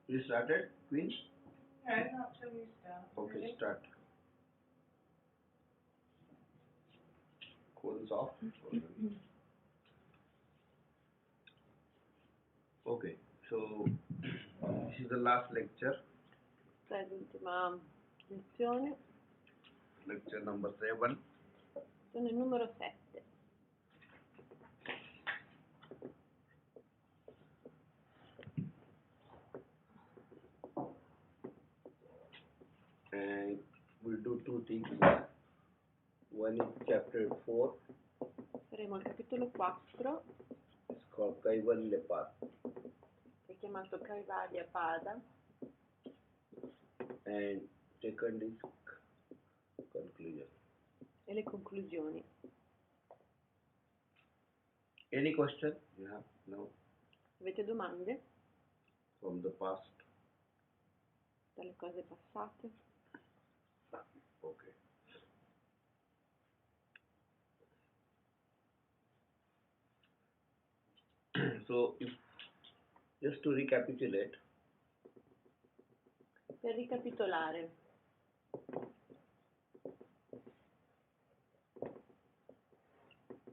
You started, Queen? No, not till you start. Okay, Really? start. Codes off. Okay, so this is the last lecture, Questa è l'ultima lezione, lecture number 7. sono il numero 7. And we'll do two things. One is chapter 4, Faremo il capitolo 4, it's called Kaivalya, che è chiamato Kaivalya Pada, and second is conclusion. e le conclusioni. Any question you have now Avete domande from the past? dalle cose passate? Okay. So, if, just to recapitulate, Per ricapitolare,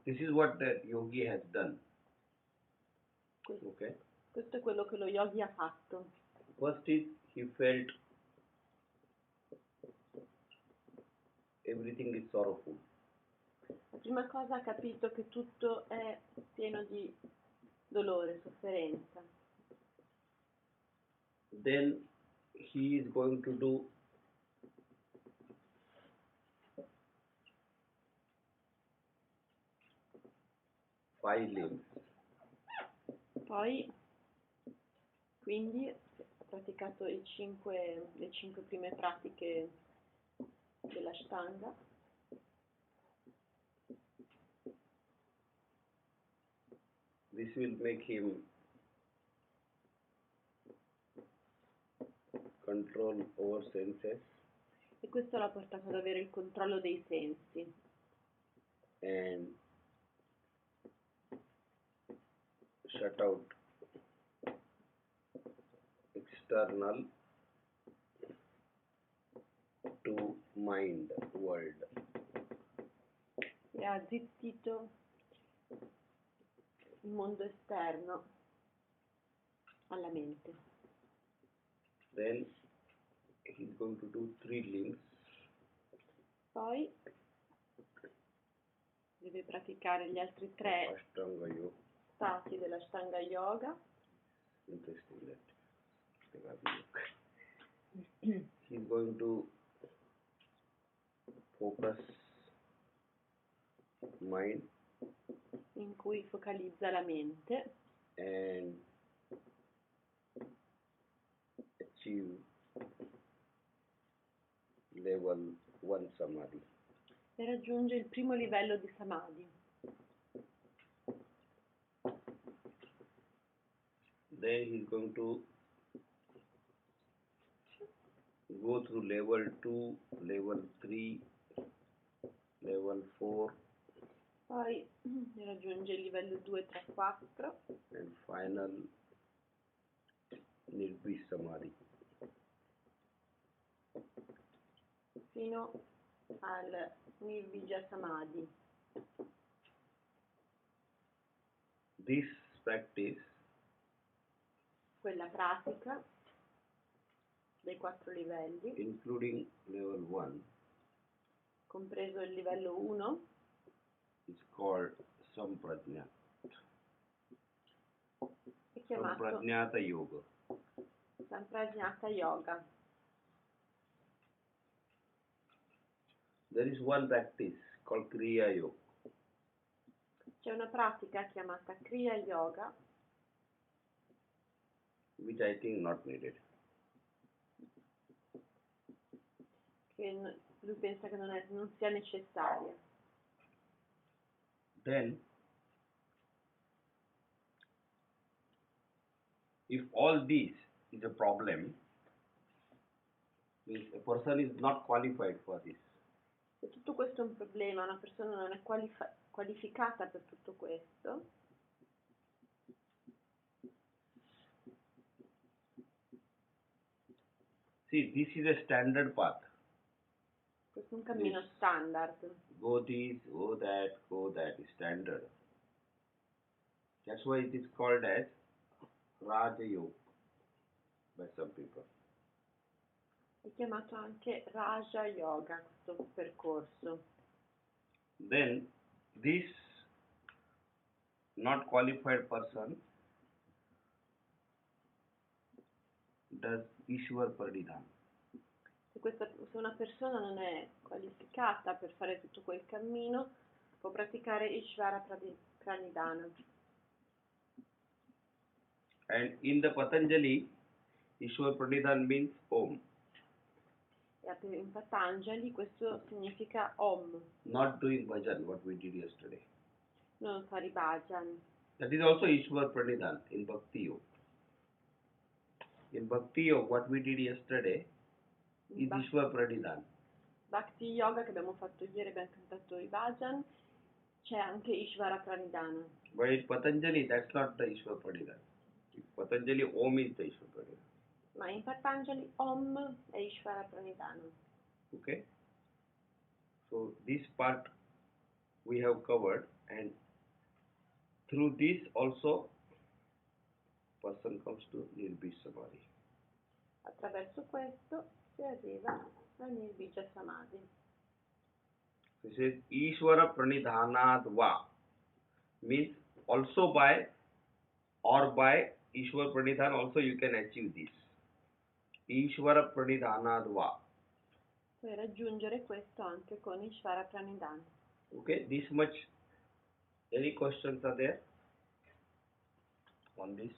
this is what that yogi has done. questo, Okay. questo è quello che lo yogi ha fatto. First is he felt everything is sorrowful. La prima cosa ha capito che tutto è pieno di dolore, sofferenza. Then he is going to do five limbs. Poi, quindi, ha praticato le cinque prime pratiche dell'Ashtanga. This will make him control over senses E questo l'ha portato ad avere il controllo dei sensi and shut out external to mind world. e ha zittito il mondo esterno alla mente. Then he's going to do three limbs. Poi deve praticare gli altri 3 Ashtanga yoga. stati dell'Ashtanga Yoga. Interesting that. He's going to focus mind In cui focalizza la mente and achieve level 1 samadhi. e raggiunge il primo livello di Samadhi. Then he's going to go through level 2, level 3, level 4 Poi raggiunge il livello 2, 3, 4 and final Nirbhi samadhi. fino al Nirvija Samadhi. This practice Quella pratica dei 4 livelli, including level 1 compreso il livello 1, is called Samprajna. è chiamato Samprajnata yoga. Samprajnata Yoga. There is one practice called Kriya Yoga. C'è una pratica chiamata Kriya Yoga, which I think not needed. che lui pensa che non sia necessaria. Then, if all this is a problem, means a person is not qualified for this. Se tutto questo è un problema, una persona non è qualificata per tutto questo, See, this is a standard path. Questo è un cammino Yes. standard. Go this, go that, standard. That's why it is called as Raja Yoga by some people. È chiamato anche Raja Yoga, questo percorso. Then this not qualified person does Ishwar Pranidhana. Se una persona non è qualificata per fare tutto quel cammino, può praticare Ishvara Pranidhana. And in the Patanjali, Ishwar Pranidhana means Om, E in Patanjali questo significa Om, not doing bhajan, what we did yesterday. non fare i bhajan. That is also Ishwar Pranidhana in Bhakti Yoga. In Bhakti Yoga, what we did yesterday is Ishwar Pranidhana. Bhakti Yoga che abbiamo fatto ieri, abbiamo cantato i bhajan, c'è anche Ishvara Pranidhana. But in Patanjali, that's not the Ishwar Pranidhana. In Patanjali, Om is the Ishwar Pranidhana. Ma in Patanjali Om è Ishvara Pranidhana. Okay? So this part we have covered, and through this also person comes to Nirbij Samadhi. Attraverso questo si arriva a Nirbija Samadhi. This is Ishvara Pranidhanad Va, means also by Ishwar Pranidhan also you can achieve this. Ishvara Pranidhanad Va. Puoi raggiungere questo anche con Ishvara Pranidhana. Okay, this much. Any questions are there on this?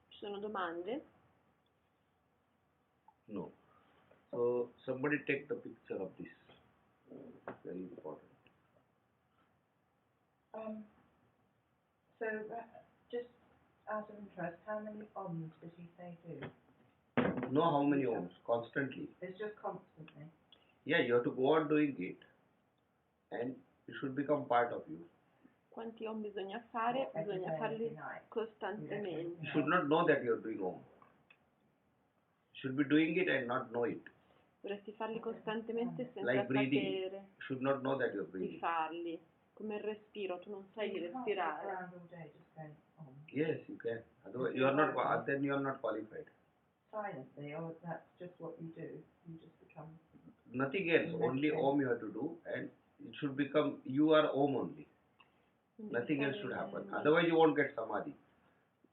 Ci sono domande? No. So somebody take the picture of this. Very important. So, just out of interest, how many Oms does he say do? Know how many Oms? Constantly. It's just constantly. Yeah, you have to go on doing it, and it should become part of you. Quanti Om bisogna fare? Bisogna farli costantemente. You should not know that you are doing Om. You should be doing it and not know it. Dovresti farli costantemente senza Like breathing. sapere You should not know that you are di breathing. farli. Come il respiro, tu non sai di respirare. Around all day just going Om. Yes, you can. Otherwise, you are not. Then you are not qualified. Silently, or that's just what you do. You just become. Nothing else. Only Om you have to do, and it should become you are Om only. Nothing else should happen. Otherwise, you won't get Samadhi.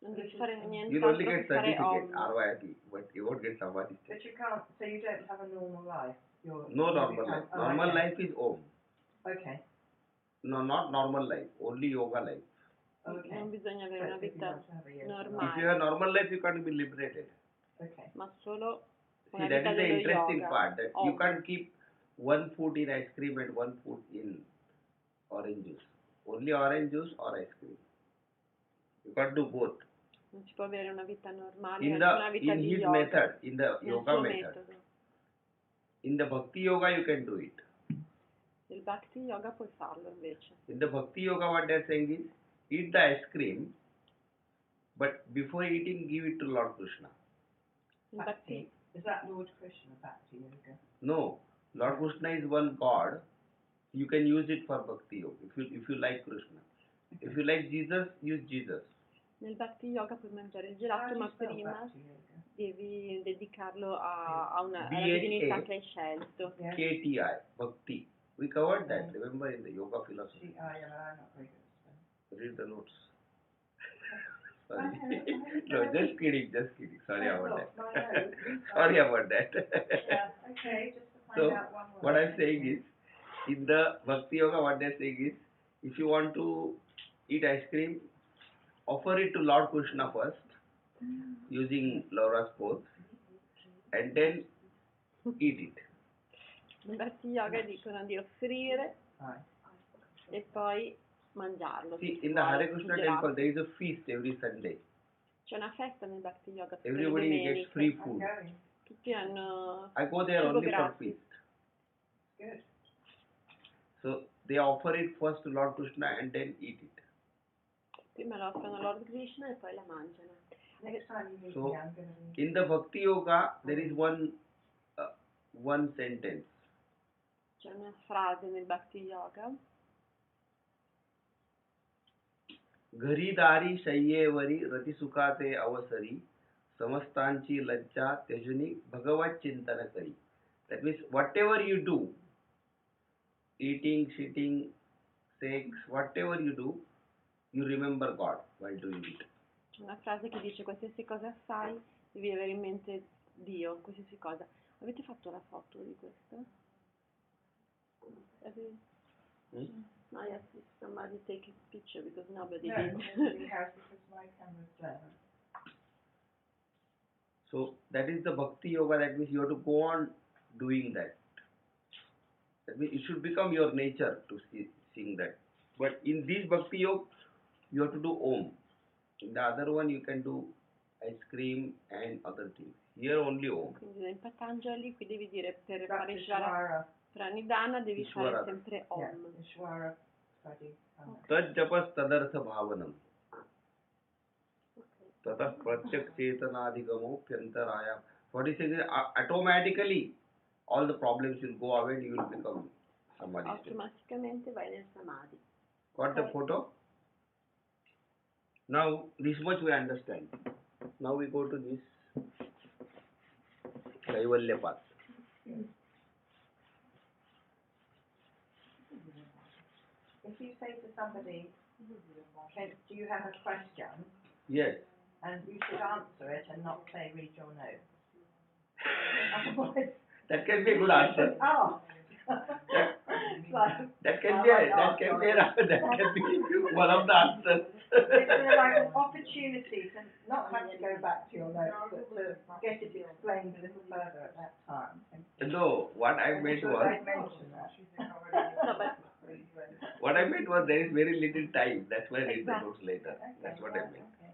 Non devi fare niente You'll only altro get che fare certificate, Om. RYT, but you won't get Samadhi. But you can't. So you don't have a normal life. No normal life. Normal life is Om. Okay. No, not normal life. Only yoga life. Okay. Non bisogna avere una vita If you normale, have normal life, you can't be liberated. Okay. ma solo See, una that vita is the dello interesting yoga. part, that you Om. can't keep one foot in ice cream and one foot in orange juice. Only orange juice or ice cream. You can't do both. Non si può avere una vita normale In e anche una vita in di his yoga. method, in the Nel yoga suo method, metodo. in the bhakti yoga you can do it. Il Bhakti Yoga puoi farlo invece. In the bhakti yoga, what they are saying is, eat the ice cream, but before eating, give it to Lord Krishna. Il Bhakti, Is that Lord Krishna, Bhakti Yoga? No, Lord Krishna is one God. You can use it for bhakti yoga if you like Krishna. If you like Jesus, use Jesus. nel Bhakti Yoga puoi mangiare il gelato, ma prima devi dedicarlo alla divinità che hai scelto. KTI, bhakti. We covered that, remember, in the yoga philosophy. I'm not very good. Read the notes. Sorry. No, just kidding. Sorry about that. Sorry about that. Yeah, okay, just to find So, out one word. what I'm saying is, in the Bhakti Yoga, what they're saying is, if you want to eat ice cream, offer it to Lord Krishna first, using Laura's pose, and then eat it. Nel Bhakti Yoga dicono di offrire e poi mangiarlo. See, in the Hare Krishna temple, there is a feast every Sunday. C'è una festa nel Bhakti Yoga tutte le Everybody domeniche. gets free food. Tutti hanno I go there cibo only for gratis. feast. Good. So, they offer it first to Lord Krishna and then eat it. Prima lo offrono a Lord Krishna e poi la mangiano. Next time you meet So, me, I'm going to in the Bhakti Yoga, there is one one sentence. C'è una frase nel Bhakti Yoga. घरी दारी शय्येवरी रतिसुखाचे अवसरी समस्तांची लज्जा त्यजुनी भगवत चिंतन करी. That means whatever you do, eating, sitting, sex, whatever you do, you remember God while doing it. C'è una frase che dice qualsiasi cosa fai devi avere in mente Dio, qualsiasi cosa. Avete fatto la foto di questo? No, yes, if somebody take a picture because nobody No, did. nobody has because my camera's down. So that is the bhakti yoga. That means you have to go on doing that. That means it should become your nature to sing that. But in this bhakti yoga, you have to do om. In the other one, you can do ice cream and other things. Here only om. Quindi nel Patanjali qui devi dire per That's fare Ishvara Ishwara. Pranidhana devi Ishwara. fare sempre Om. Yeah, Ishwara study. Tad japas tadartha bhavanam. Tatah pratyak chetanadhigamo pyantaraya. What is it? Automatically, all the problems will go away and you will become samadhi state. Automaticamente vai nel Samadhi. Got the photo? Now, this much we understand. Now we go to this Kaivalya path. If you say to somebody, do you have a question? Yes. And you should answer it and not say read your notes. Otherwise, That can be a good answer. Oh. That can be one of the answers. It's like an opportunity to not have to go back to your notes, but to get it explained a little further at that time. No, what I meant Should was, I mention that? No, but what I meant was there is very little time. That's why I read the Exactly. notes later. That's what I meant. Okay.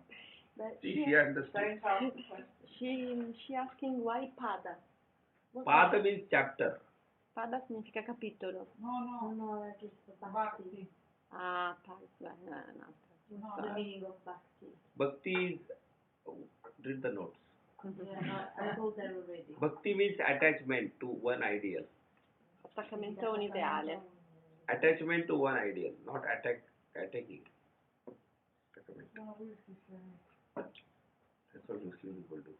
but See, she understood. Don't ask the question. she asking why Pada? What Pada means chapter. Pada significa capitolo. No, that is Bhakti. Ah, Pada, no. The meaning of Bhakti. Bhakti is, read the notes. Yeah, I told them already. Bhakti means attachment to one ideal. Attaccamento a un ideale. Attachment to one ideal, not attacking. Attachment. That's what Muslim people do.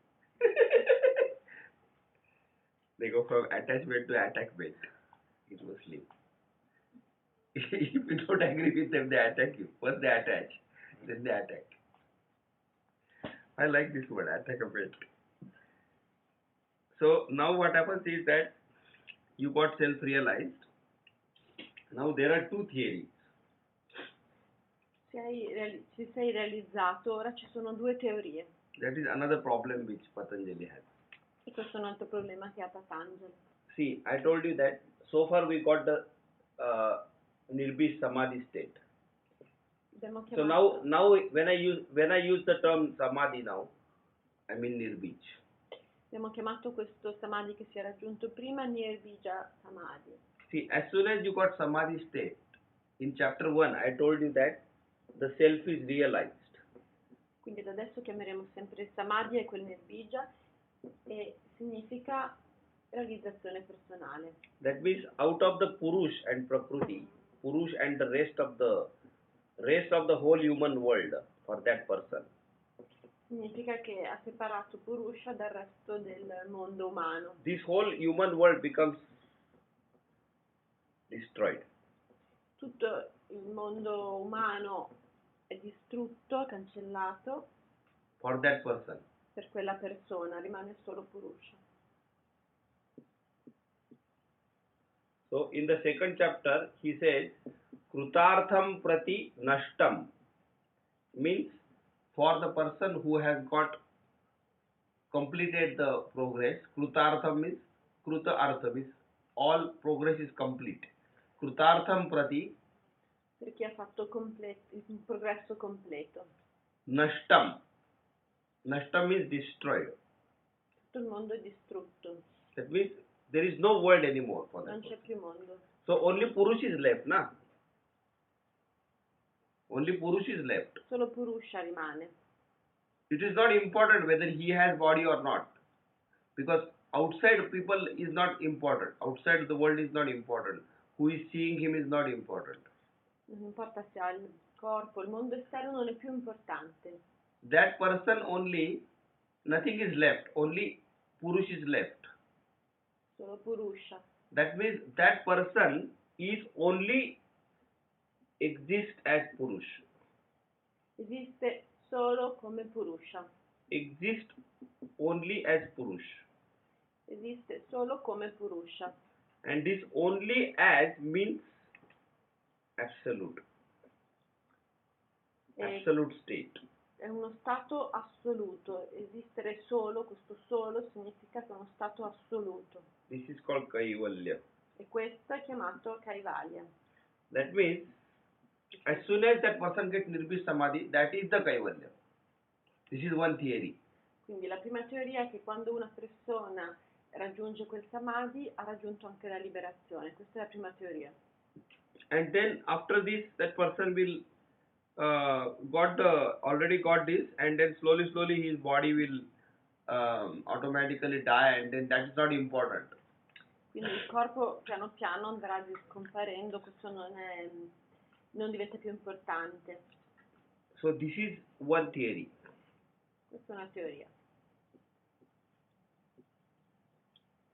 They go from attachment to attackment in Muslim. If you don't agree with them, they attack you. First they attach, then they attack. I like this word, attackment. So now what happens is that you got self-realized. Now there are two theories. Ci sei realizzato, ora ci sono due teorie. That is another problem which Patanjali has. E questo è un altro problema che ha Patanjali. See, I told you that so far we got the Nirbis Samadhi state. Abbiamo So chiamato, now when I use the term Samadhi now, I mean Nirbij. abbiamo chiamato questo Samadhi che si è raggiunto prima Nirbija Samadhi. See, as soon as you got Samadhi state, in chapter 1 I told you that the self is realized. Quindi da adesso chiameremo sempre Samadhi e quel Nirbija e significa realizzazione personale. That means out of the Purush and Prakriti, Purush and the rest of the whole human world for that person. Significa che ha separato Purusha dal resto del mondo umano. This whole human world becomes destroyed. Tutto il mondo umano è distrutto, cancellato For that person. per quella persona, rimane solo Purusha. So in the second chapter he says Krutartham prati nashtam means for the person who has got completed the progress. Krutartham means Kruta Artha means all progress is complete. Krutartham prati Per chi ha fatto il progresso completo. nashtam. Nashtam means destroyed. Tutto il mondo è distrutto, That means there is no world anymore for that non c'è person. più mondo. So only Purush is left, na? Only Purush is left. Solo Purusha rimane. It is not important whether he has body or not, because outside people is not important. Outside the world is not important. Who is seeing him is not important. Non importa se ha il corpo, il mondo esterno non è più importante. That person only, nothing is left. Only Purush is left. Solo Purusha. That means that person is only exist as Purush. Esiste solo come Purusha. Exist only as Purush. Esiste solo come Purusha. And this only as means absolute. Absolute state. È uno stato assoluto. Esistere solo, questo solo significa che è uno stato assoluto. This is called Kaivalya. E questo è chiamato Kaivalya. That means as soon as that person gets Nirbis Samadhi, that is the Kaivalya. This is one theory. Quindi la prima teoria è che quando una persona raggiunge quel samadhi ha raggiunto anche la liberazione. Questa è la prima teoria. And then after this, that person will already got this, and then slowly his body will automatically die, and then that is not important. Quindi il corpo piano piano andrà scomparendo, questo non diventa più importante. So this is one theory. Questa è una teoria.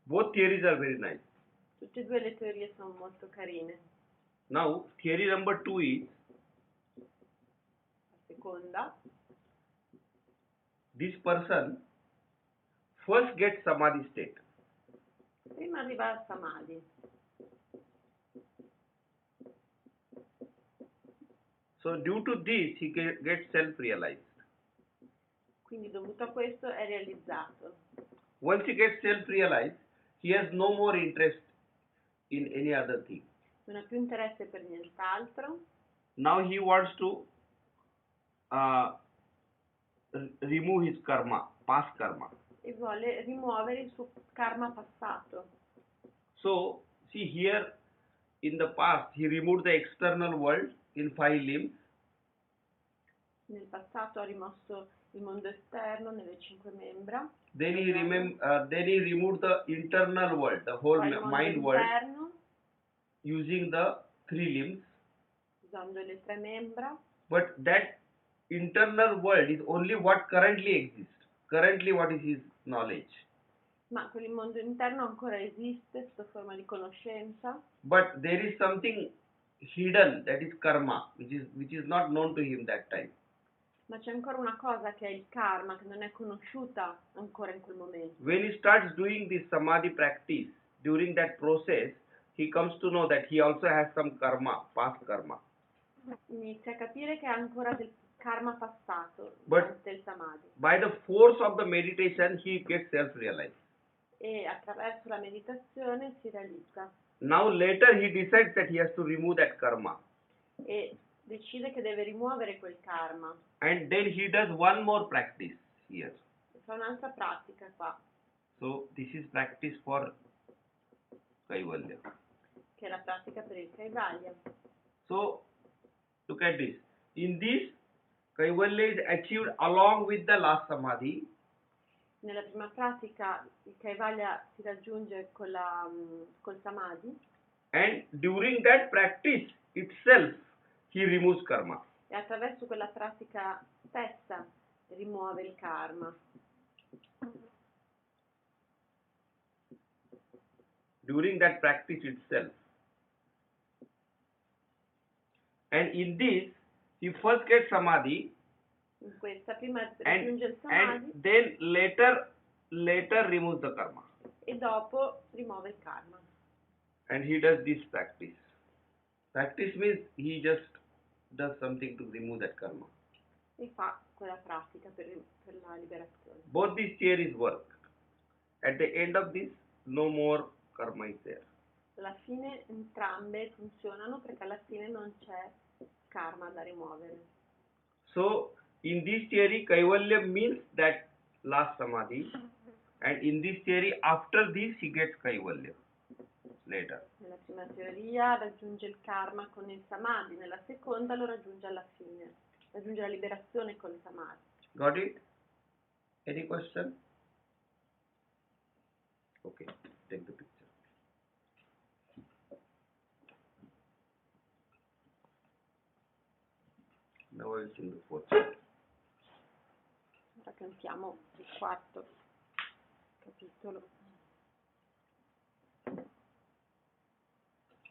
Both theories are very nice. Tutte e due le teorie sono molto carine. Now theory number 2 is La seconda, this person first gets Samadhi state. prima arriva al samadhi. So due to this, he gets self-realized. Quindi dovuto a questo è realizzato. Once he gets self-realized, he has no more interest in any other thing. Non ha più interesse per nient'altro. Now he wants to remove his karma, past karma. E vuole rimuovere il suo karma passato. So, see here, in the past, he removed the external world in 5 limbs. Nel passato ha rimosso il mondo esterno nelle 5 membra. Then he removed the internal world, the whole Poi il mondo mind world, interno, using the 3 limbs. usando le 3 membra. But that internal world is only what currently exists. Currently, what is his knowledge? Ma quel mondo interno ancora esiste sotto forma di conoscenza, But there is something hidden, that is karma, which is not known to him that time. ma c'è ancora una cosa che è il karma, che non è conosciuta ancora in quel momento. When he starts doing this samadhi practice, during that process, he comes to know that he also has some karma, past karma. Inizia a capire che ha ancora del karma passato But- durante il samadhi. By the force of the meditation, he gets self-realized. E attraverso la meditazione si realizza Now later he decides that he has to remove that karma. e decide che deve rimuovere quel karma. And then he does one more practice here. Fa un'altra pratica qua, So this is practice for Kaivalya. che è la pratica per il Kaivalya. So look at this. In this, Kaivalya is achieved along with the last samadhi. Nella prima pratica il Kaivalya si raggiunge col samadhi And during that practice itself, he removes karma. e attraverso quella pratica stessa rimuove il karma. During that practice itself. And in this, he first gets samadhi In questa prima raggiunge il and samadhi then later removes the karma. e dopo rimuove il karma. And he does this practice. Practice means he just does something to remove that karma. E fa quella pratica per la liberazione. Both these theories work. At the end of this, no more karma is there. Alla fine entrambe funzionano perché alla fine non c'è karma da rimuovere. So, in this theory, Kaivalya means that last samadhi. And in this theory, after this, he gets Kaivalya later. Nella prima teoria raggiunge il karma con il samadhi, nella seconda lo raggiunge alla fine. Raggiunge la liberazione col samadhi. Got it? Any question? Okay, take the picture. Now I'll sing the fourth chapter. Ora cantiamo il quarto capitolo.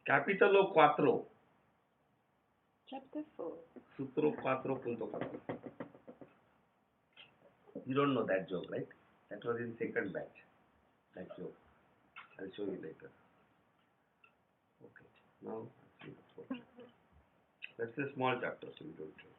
Capitolo 4. Chapter 4. Sutro 4.4. You don't know that joke, right? That was in second batch. That joke. I'll show you later. Okay. Now, let's see the fourth chapter. That's a small chapter, so you don't have to.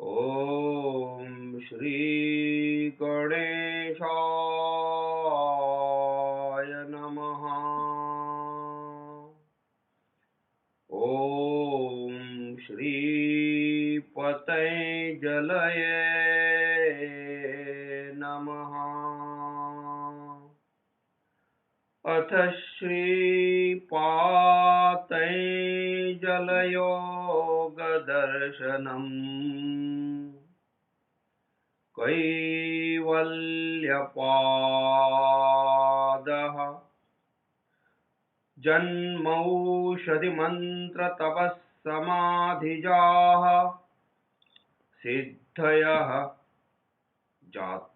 Om Shri Ganeshaya Namaha. Om Shri Patanjalaye Namaha. अथ श्री पातञ्जलयोगदर्शनम् कैवल्यपादः जन्मौषधिमन्त्रतपःसमाधिजाः सिद्धयः जात्यन्तरपरिणाम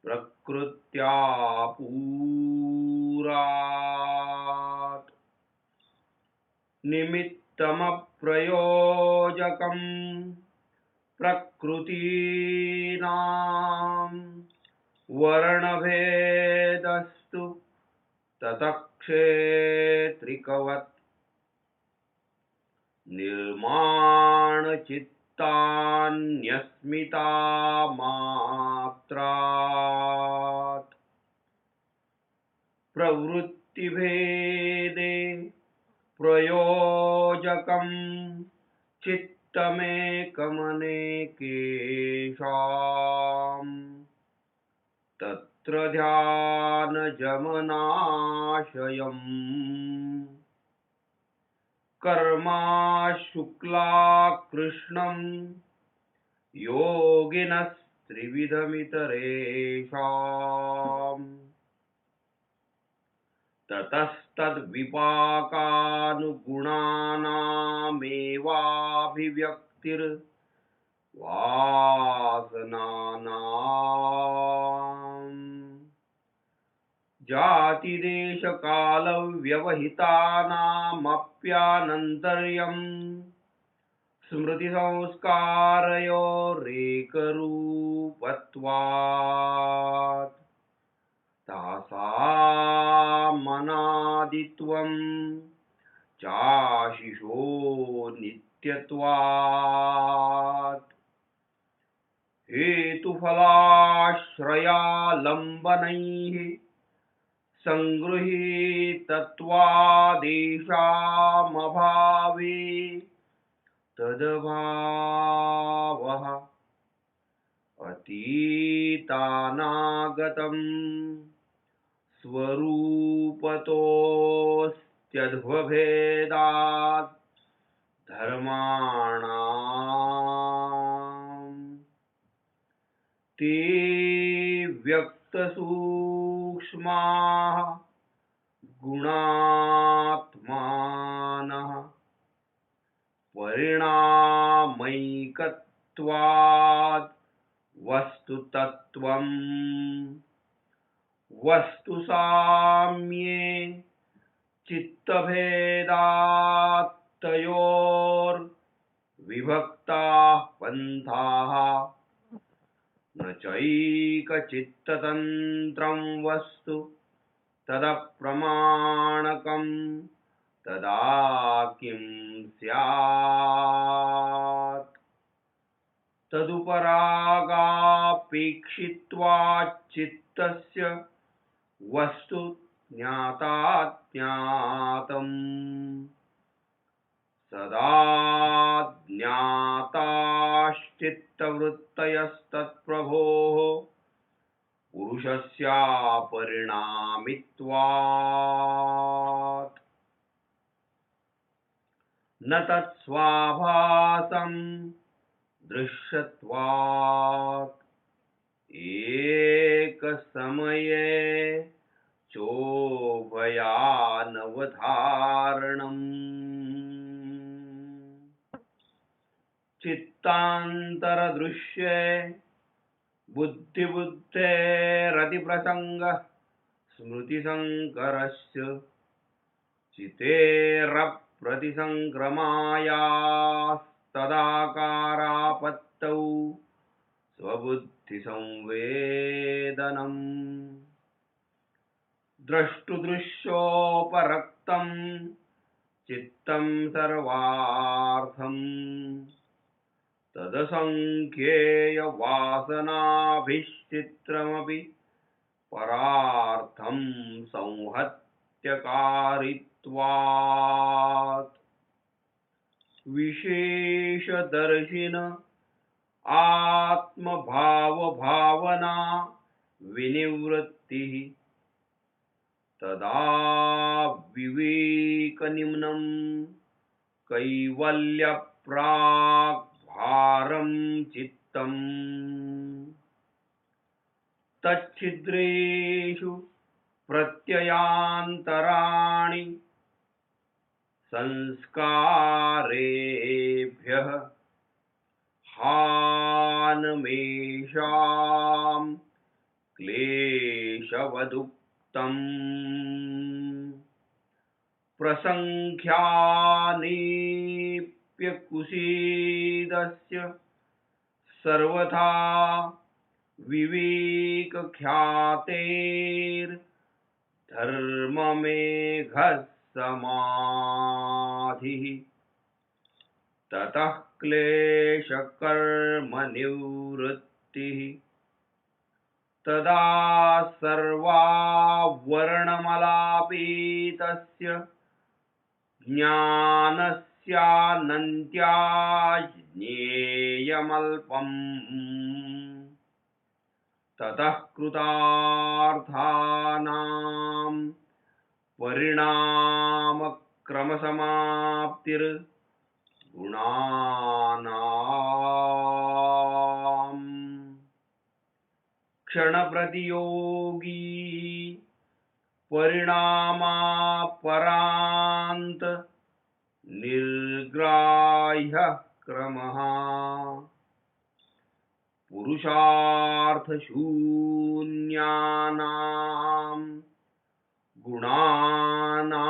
प्रकृत्या पूरात् निमित्तमप्रयोजकम् प्रकृतीनां वर्णभेदस्तु ततक्षेत्रिकवत् निर्माणचित्तान्यस्मिता मात्रात् प्रवृत्तिभेदे प्रयोजकं चित्तमेकमनेकेषाम् तत्र ध्यानजमनाशयम् कर्मा शुक्लाकृष्णं योगिनस्त्रिविधमितरेषाम् ततस्तद्विपाकानुगुणानामेवाभिव्यक्तिर्वासनानाम् जातिदेशकालव्यवहितानामप्यानन्तर्यम् स्मृतिसंस्कारयोरेकरूपत्वात् तासामनादित्वं चाशिषो नित्यत्वात् हेतुफलाश्रयालम्बनैः सङ्गृहीतत्वादेशामभावे तदभावः अतीतानागतम् स्वरूपतोऽस्त्यध्वभेदात् धर्माणाम् ते व्यक्तसूक्ष्माः गुणात्मानः परिणामैकत्वात् वस्तुतत्त्वम् वस्तुसाम्ये चित्तभेदात् तयोर्विभक्ताः पन्थाः न चैकचित्ततन्त्रं वस्तु तदप्रमाणकम् तदा किं स्यात् परागापेक्षित्वाच्चित्तस्य वस्तु ज्ञाताज्ञातम् सदा ज्ञाताश्चित्तवृत्तयस्तत्प्रभोः पुरुषस्यापरिणामित्वात् न तत्स्वाभासं दृश्यत्वात् एकसमये चोभयानवधारणम् चित्तान्तरदृश्ये बुद्धिबुद्धेरतिप्रसङ्गः स्मृतिसङ्करस्य चितेरप्रतिसङ्क्रमायास्तदाकारापत्तौ स्वबुद्धिसंवेदनम् द्रष्टुदृश्योपरक्तं चित्तं सर्वार्थम् तदसङ्ख्येयवासनाभिश्चित्रमपि परार्थं संहत्यकारित्वात् विशेषदर्शिन आत्मभावभावना विनिवृत्तिः तदा विवेकनिम्नं कैवल्यप्राग्भारं चित्तम् तच्छिद्रेषु प्रत्ययान्तराणि संस्कारेभ्यः हानमेषां क्लेशवदुक्तम् प्रसङ्ख्यानेऽप्यकुसीदस्य सर्वथा विवेकख्यातेर्धर्ममेघः समाधिः ततः क्लेशकर्मनिवृत्तिः तदा सर्वावरणमलापीतस्य ज्ञानस्यानन्त्या ज्ञेयमल्पम् ततः कृतार्थानां परिणामक्रमसमाप्तिर्गुणानाम् क्षणप्रतियोगी परिणामापरान्त निर्ग्राह्यः क्रमः पुरुषार्थशून्यानां गुणानां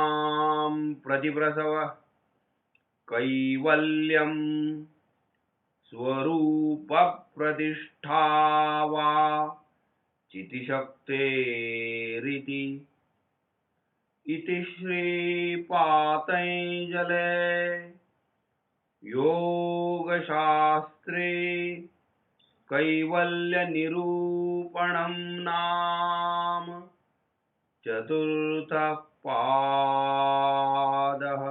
प्रतिप्रसवः कैवल्यं स्वरूपप्रतिष्ठा वा चितिशक्तेरिति इति श्रीपातञ्जले योगशास्त्रे कैवल्यनिरूपणं नाम चतुर्थः पादः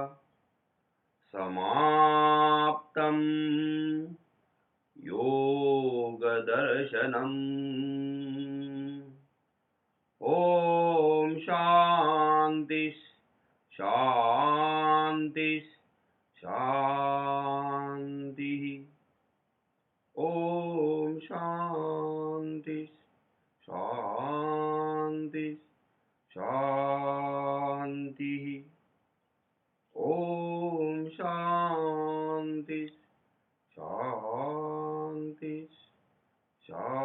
समाप्तम् योगदर्शनम् ॐ शान्ति शान्ति शान्तिः ॐ शान्ति शान्ति शान्तिः ॐ शान्ति शान्ति शान्तिः.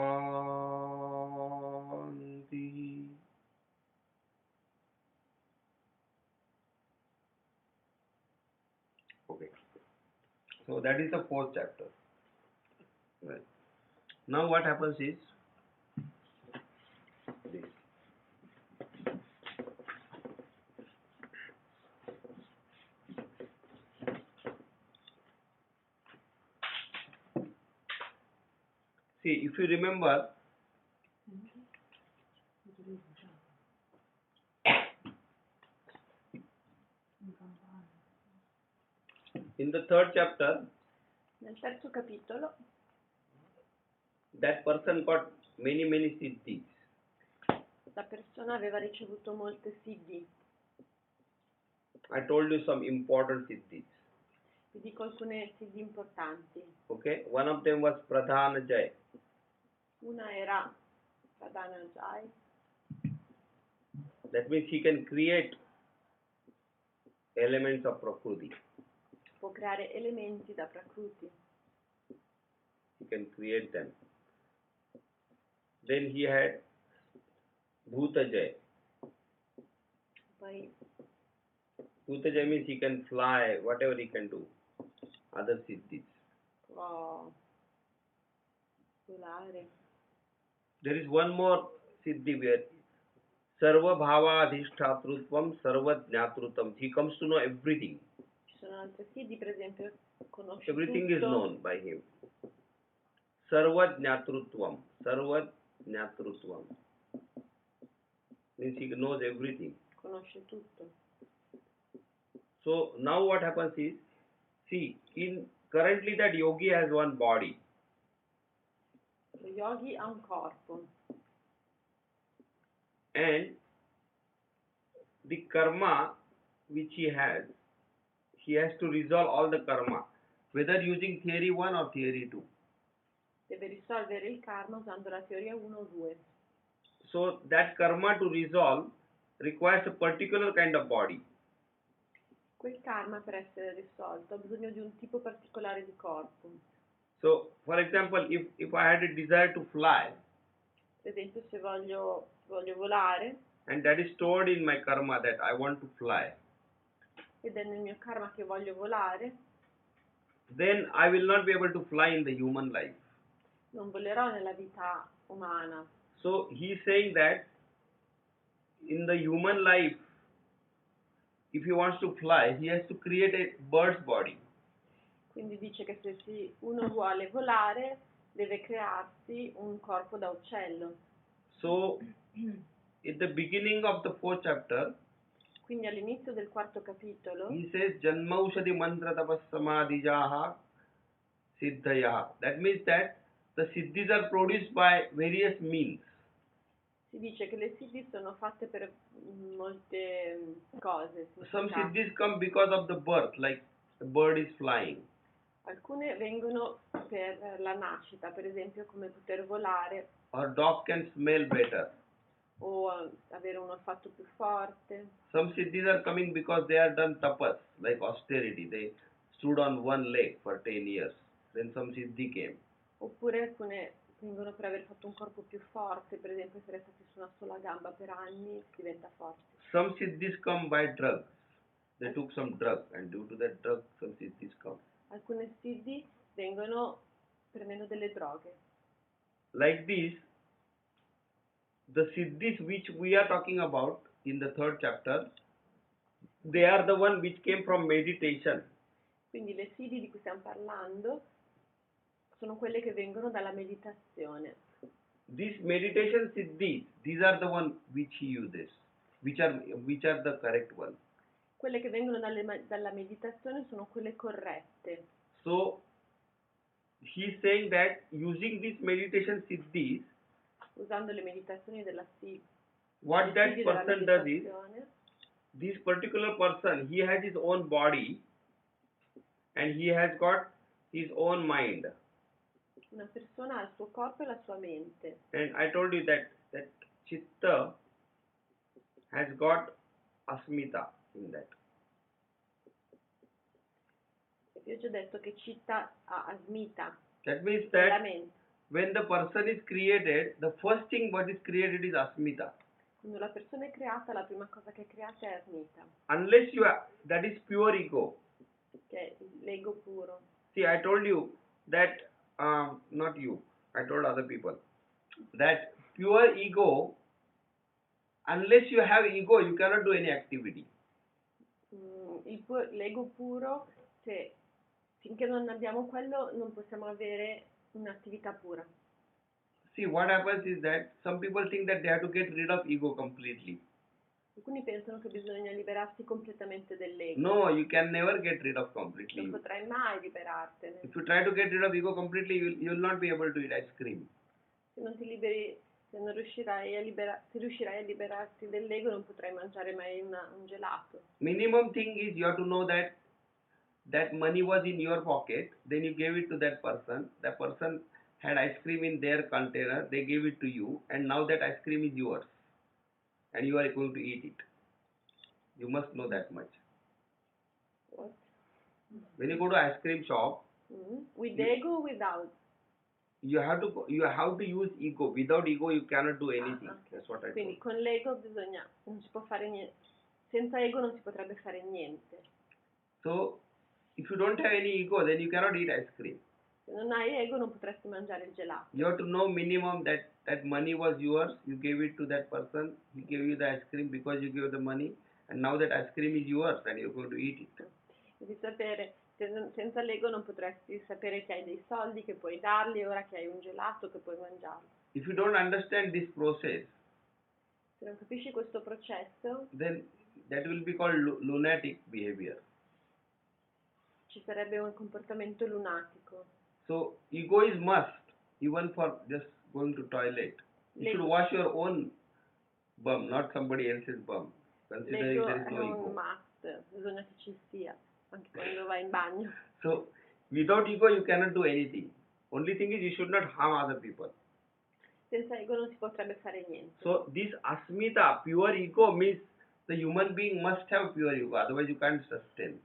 Okay. So that is the fourth chapter. Right. Now what happens is this. See, if you remember, in the third chapter, Nel terzo capitolo that person got many siddhis. la persona aveva ricevuto molte siddhi. I told you some important siddhis. Vi dico alcune siddhi importanti. Okay, one of them was Pradhana Jai. Una era Pradhana Jai, That means he can create elements of Prakriti. può creare elementi da Prakruti. He can create them. Then he had Bhuta Jai. Poi Bhuta Jai means he can fly, whatever he can do. Other siddhis. può volare. There is one more siddhi where Sarva Bhava Adhishtatrutvam Sarva Jnatrutam. He comes to know everything. Ci sono altre siddhi, per esempio, conosce Everything is tutto. known by him. Sarva Jnatrutvam. Sarva Jnatrutvam. Means he knows everything. Conosce tutto. So now what happens is, see, currently that yogi has one body. Lo yogi ha un corpo And the karma which he has to resolve all the karma, whether using theory 1 or theory 2. deve risolvere il karma usando la teoria 1 o 2. So that karma to resolve requires a particular kind of body. Quel karma, per essere risolto, ha bisogno di un tipo particolare di corpo. So, for example, if I had a desire to fly, Per esempio, se voglio volare, and that is stored in my karma that I want to fly, ed è nel mio karma che voglio volare, then I will not be able to fly in the human life. non volerò nella vita umana. So he is saying that in the human life, if he wants to fly, he has to create a bird's body. Quindi dice che se uno vuole volare, deve crearsi un corpo da uccello. So, at the beginning of the 4th chapter, Quindi all'inizio del quarto capitolo he says, Janmaushadi mantra tapas samadhijaha siddhayaha. That means that the siddhis are produced by various means. si dice che le siddhi sono fatte per molte cose. Some significati. siddhis come because of the birth, like the bird is flying. Alcune vengono per la nascita, per esempio come poter volare Or dog can smell better. o avere un olfatto più forte. Some siddhis are coming because they are done tapas, like austerity. They stood on one leg for 10 years. Then some siddhi came. Oppure alcune vengono per aver fatto un corpo più forte, per esempio essere stati su una sola gamba per anni, si diventa forte. Some siddhis come by drugs. They took some drug, and due to that drug, some siddhis come. Alcune siddhi vengono prendendo delle droghe. Like this, the siddhis which we are talking about in the 3rd chapter, they are the one which came from meditation. Quindi le siddhi di cui stiamo parlando sono quelle che vengono dalla meditazione. These meditation siddhis, these are the one which he uses, which are the correct ones. Quelle che vengono dalla meditazione sono quelle corrette. So he is saying that using these meditation siddhis, Usando le meditazioni della what that siddhi della person does is, meditazione, this particular person, he has his own body and he has got his own mind. una persona ha il suo corpo e la sua mente. And I told you that chitta has got asmita in that. E vi ho già detto che citta ha asmita That means nella that mente. when the person is created, the first thing what is created is asmita. Quando la persona è creata, la prima cosa che è creata è asmita, Unless that is pure ego. che è l'ego puro. See, I told you that, not you, I told other people, that pure ego, unless you have ego, you cannot do any activity. L'ego puro, finché non abbiamo quello, non possiamo avere un'attività pura. See, what happens is that some people think that they have to get rid of ego completely. Alcuni pensano che bisogna liberarsi completamente dell'ego. No, you can never get rid of completely. Non potrai mai liberartene. If you try to get rid of ego completely, you will not be able to eat ice cream. Se non ti liberi, se non riuscirai a se riuscirai a liberarti dell'ego, non potrai mangiare mai un gelato. Minimum thing is you have to know that money was in your pocket, then you gave it to that person had ice cream in their container, they gave it to you, and now that ice cream is yours and you are going to eat it. You must know that much. What? When you go to ice cream shop, With ego or without? you have to use ego. Without ego you cannot do anything. Okay. That's what I Quindi told. con l'ego non si può fare niente. Senza ego non si potrebbe fare niente. So if you don't have any ego, then you cannot eat ice cream. Se non hai ego non potresti mangiare il gelato. You have to know minimum that money was yours, you gave it to that person, he gave you the ice cream because you gave the money, and now that ice cream is yours and you're going to eat it. Devi sapere, senza l'ego non potresti sapere che hai dei soldi, che puoi darli, ora che hai un gelato, che puoi mangiarlo. If you don't understand this process, Se non capisci questo processo, then that will be called lunatic behavior. ci sarebbe un comportamento lunatico. So ego is must, even for just going to toilet. You should wash your own bum, not somebody else's bum, considering L'ego there is è no un ego. must, bisogna che ci sia, anche quando vai in bagno. So without ego you cannot do anything. Only thing is you should not harm other people. Senza ego non si potrebbe fare niente. So this asmita, pure ego, means the human being must have pure ego, otherwise you can't sustain.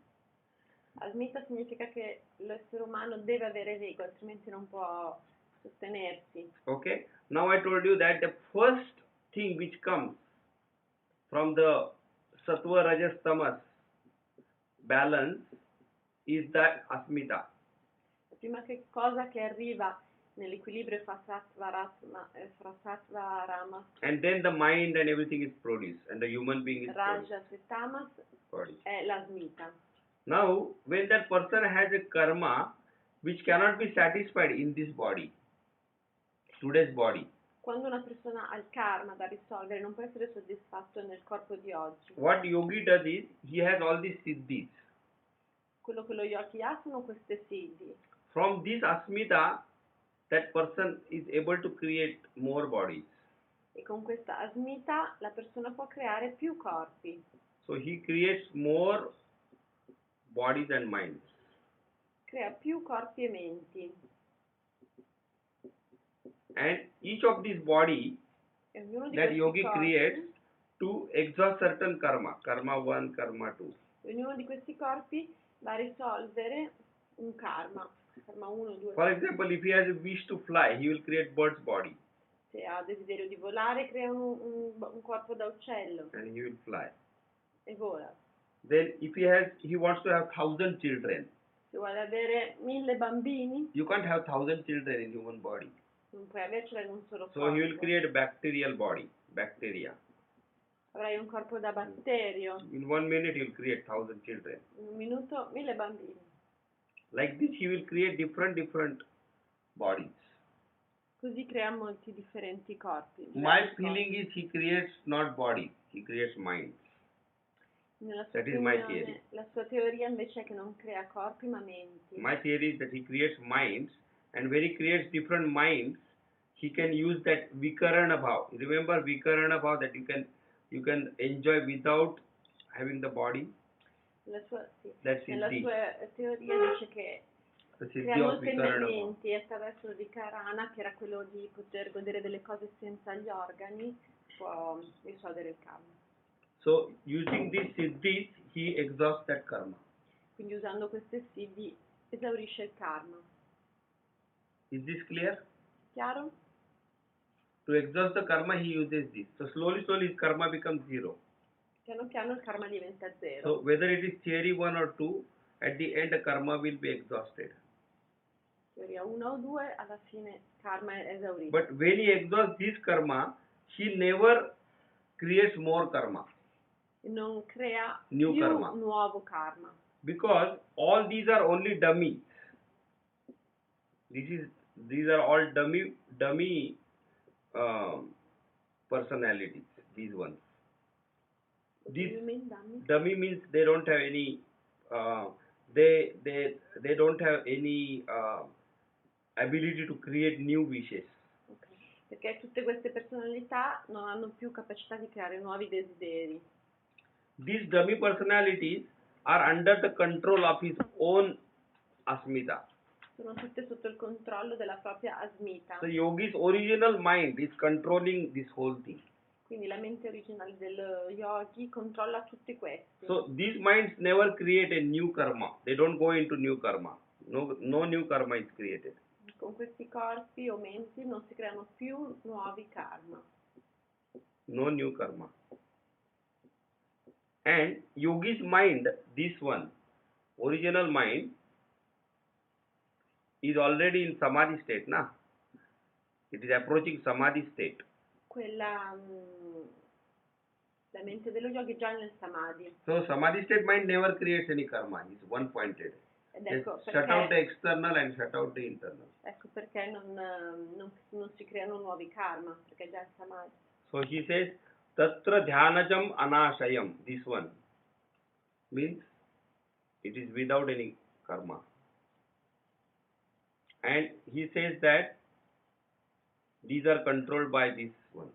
Asmita significa che l'essere umano deve avere l'ego, altrimenti non può sostenersi. Okay? Now I told you that the first thing which comes from the sattva, rajas, tamas balance is that asmita. La prima cosa che arriva nell'equilibrio fra sattva, ramas, And then the mind and everything is produced and the human being is rajas e tamas produced. è l'asmita. Now, when that person has a karma which cannot be satisfied in this body, today's body, Quando una persona ha il karma da risolvere, non può essere soddisfatto nel corpo di oggi. what yogi does is, he has all these siddhis. Quello che lo yogi ha sono queste siddhi. From this asmita, that person is able to create more bodies. E con questa asmita la persona può creare più corpi. So he creates more bodies and minds. Crea più corpi e menti. And each of these body E ognuno di that questi yogi corpi, creates to exhaust certain karma, karma 1, karma 2. ognuno di questi corpi va a risolvere un karma. Karma 1, 2, For example, if he has a wish to fly, he will create bird's body Se ha desiderio di volare, crea un corpo da uccello and he will fly. e vola. Then if he wants to have 1,000 children, Se vuole avere 1000 bambini, you can't have 1,000 children in human body. non puoi avercela in un solo corpo. So he will create a bacterial body, bacteria. Avrai un corpo da batterio. In 1 minute he will create 1,000 children. In un minuto 1000 bambini. Like this he will create different bodies. Così crea molti differenti corpi. My diversi feeling is he creates not bodies, he creates minds. Nella sua That is my opinione, theory. la sua teoria invece è che non crea corpi ma menti. My theory is that he creates minds, and when he creates different minds, he can use that vikarana bhav. Remember vikarana bhav, that you can enjoy without having the body. Nella sua, sì. That's Nella siddhi. sua teoria dice che The crea siddhi of molte vikarana bhav. menti attraverso il vikarana, che era quello di poter godere delle cose senza gli organi, può risolvere il karma. So using these siddhis, he exhausts that karma. Quindi usando queste siddhi esaurisce il karma. Is this clear? Chiaro? To exhaust the karma, he uses this. So slowly his karma becomes zero. Piano piano il karma diventa zero. So whether it is theory 1 or 2, at the end the karma will be exhausted. Teoria 1 o 2, alla fine karma è esaurito. But when he exhausts this karma, he never creates more karma. Non crea New più karma. nuovo karma. Because all these are only dummy. These are all dummy personalities. These ones. What do These you mean, dummy? dummy means they don't have any. They don't have any ability to create new wishes. Ok. Perché tutte queste personalità non hanno più capacità di creare nuovi desideri. These dummy personalities are under the control of his own asmita. Sono tutte sotto il controllo della propria asmita. So yogi's original mind is controlling this whole thing. Quindi la mente originale dello yogi controlla tutti questi. So these minds never create a new karma. They don't go into new karma. No new karma is created. Con questi corpi o menti non si creano più nuovi karma. No new karma. And yogi's mind, this one, original mind, is already in samadhi state, na? It is approaching samadhi state. La mente dello yogi è già nel samadhi. So samadhi state mind never creates any karma. It's one pointed. Ed Just ecco shut out the perché, external and shut out the internal. ecco perché non si creano nuovi karma, perché è già il samadhi. So he says, Tatra dhyanajam anashayam. This one means it is without any karma. And he says that these are controlled by this one.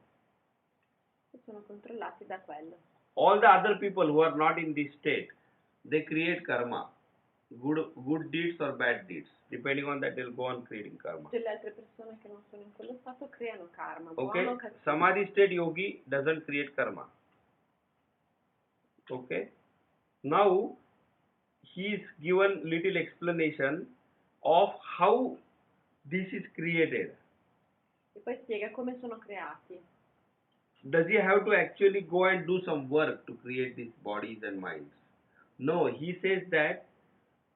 Sono controllati da quello. All the other people who are not in this state, they create karma. Good deeds or bad deeds. Depending on that, they'll go on creating karma. Tutte le altre persone che non sono in quello stato creano karma. Okay? Buono o cattivo. Samadhi state yogi doesn't create karma. Okay? Now, he is given little explanation of how this is created. E poi spiega come sono creati. Does he have to actually go and do some work to create these bodies and minds? No, he says that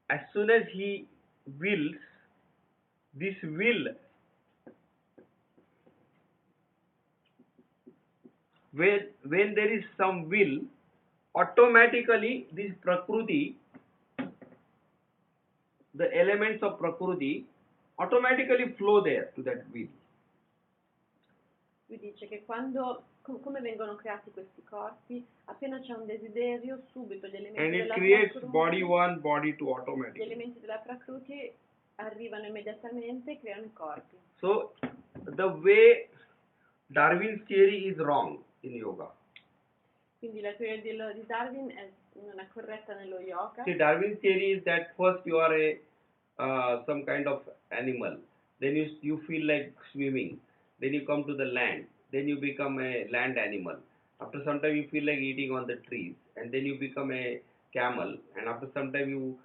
as soon as he wills, this will, when there is some will, automatically this Prakriti, the elements of Prakriti, automatically flow there to that will. Lui dice che quando, come vengono creati questi corpi, appena c'è un desiderio, subito gli elementi And it della creates Prakriti, body 1, body 2 gli automatically. elementi della Prakriti arrivano immediatamente e creano i corpi. So, the way Darwin's theory is wrong in yoga. Quindi la teoria di Darwin non è corretta nello yoga. See, Darwin's theory is that first you are some kind of animal, then you feel like swimming, then you come to the land, then you become a land animal. After some time you feel like eating on the trees, and then you become a camel, and after some time you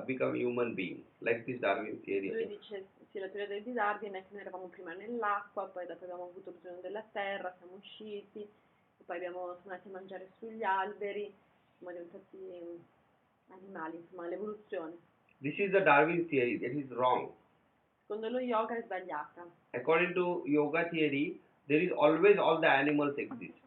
become a human being, like this Darwin theory. Lui dice, sì, la teoria di Darwin è che noi eravamo prima nell'acqua, poi dopo abbiamo avuto bisogno della terra, siamo usciti, e poi siamo andati a mangiare sugli alberi, siamo diventati animali, insomma, l'evoluzione. This is the Darwin theory. That is wrong. Secondo lo yoga è sbagliata. According to yoga theory, there is always all the animals exist.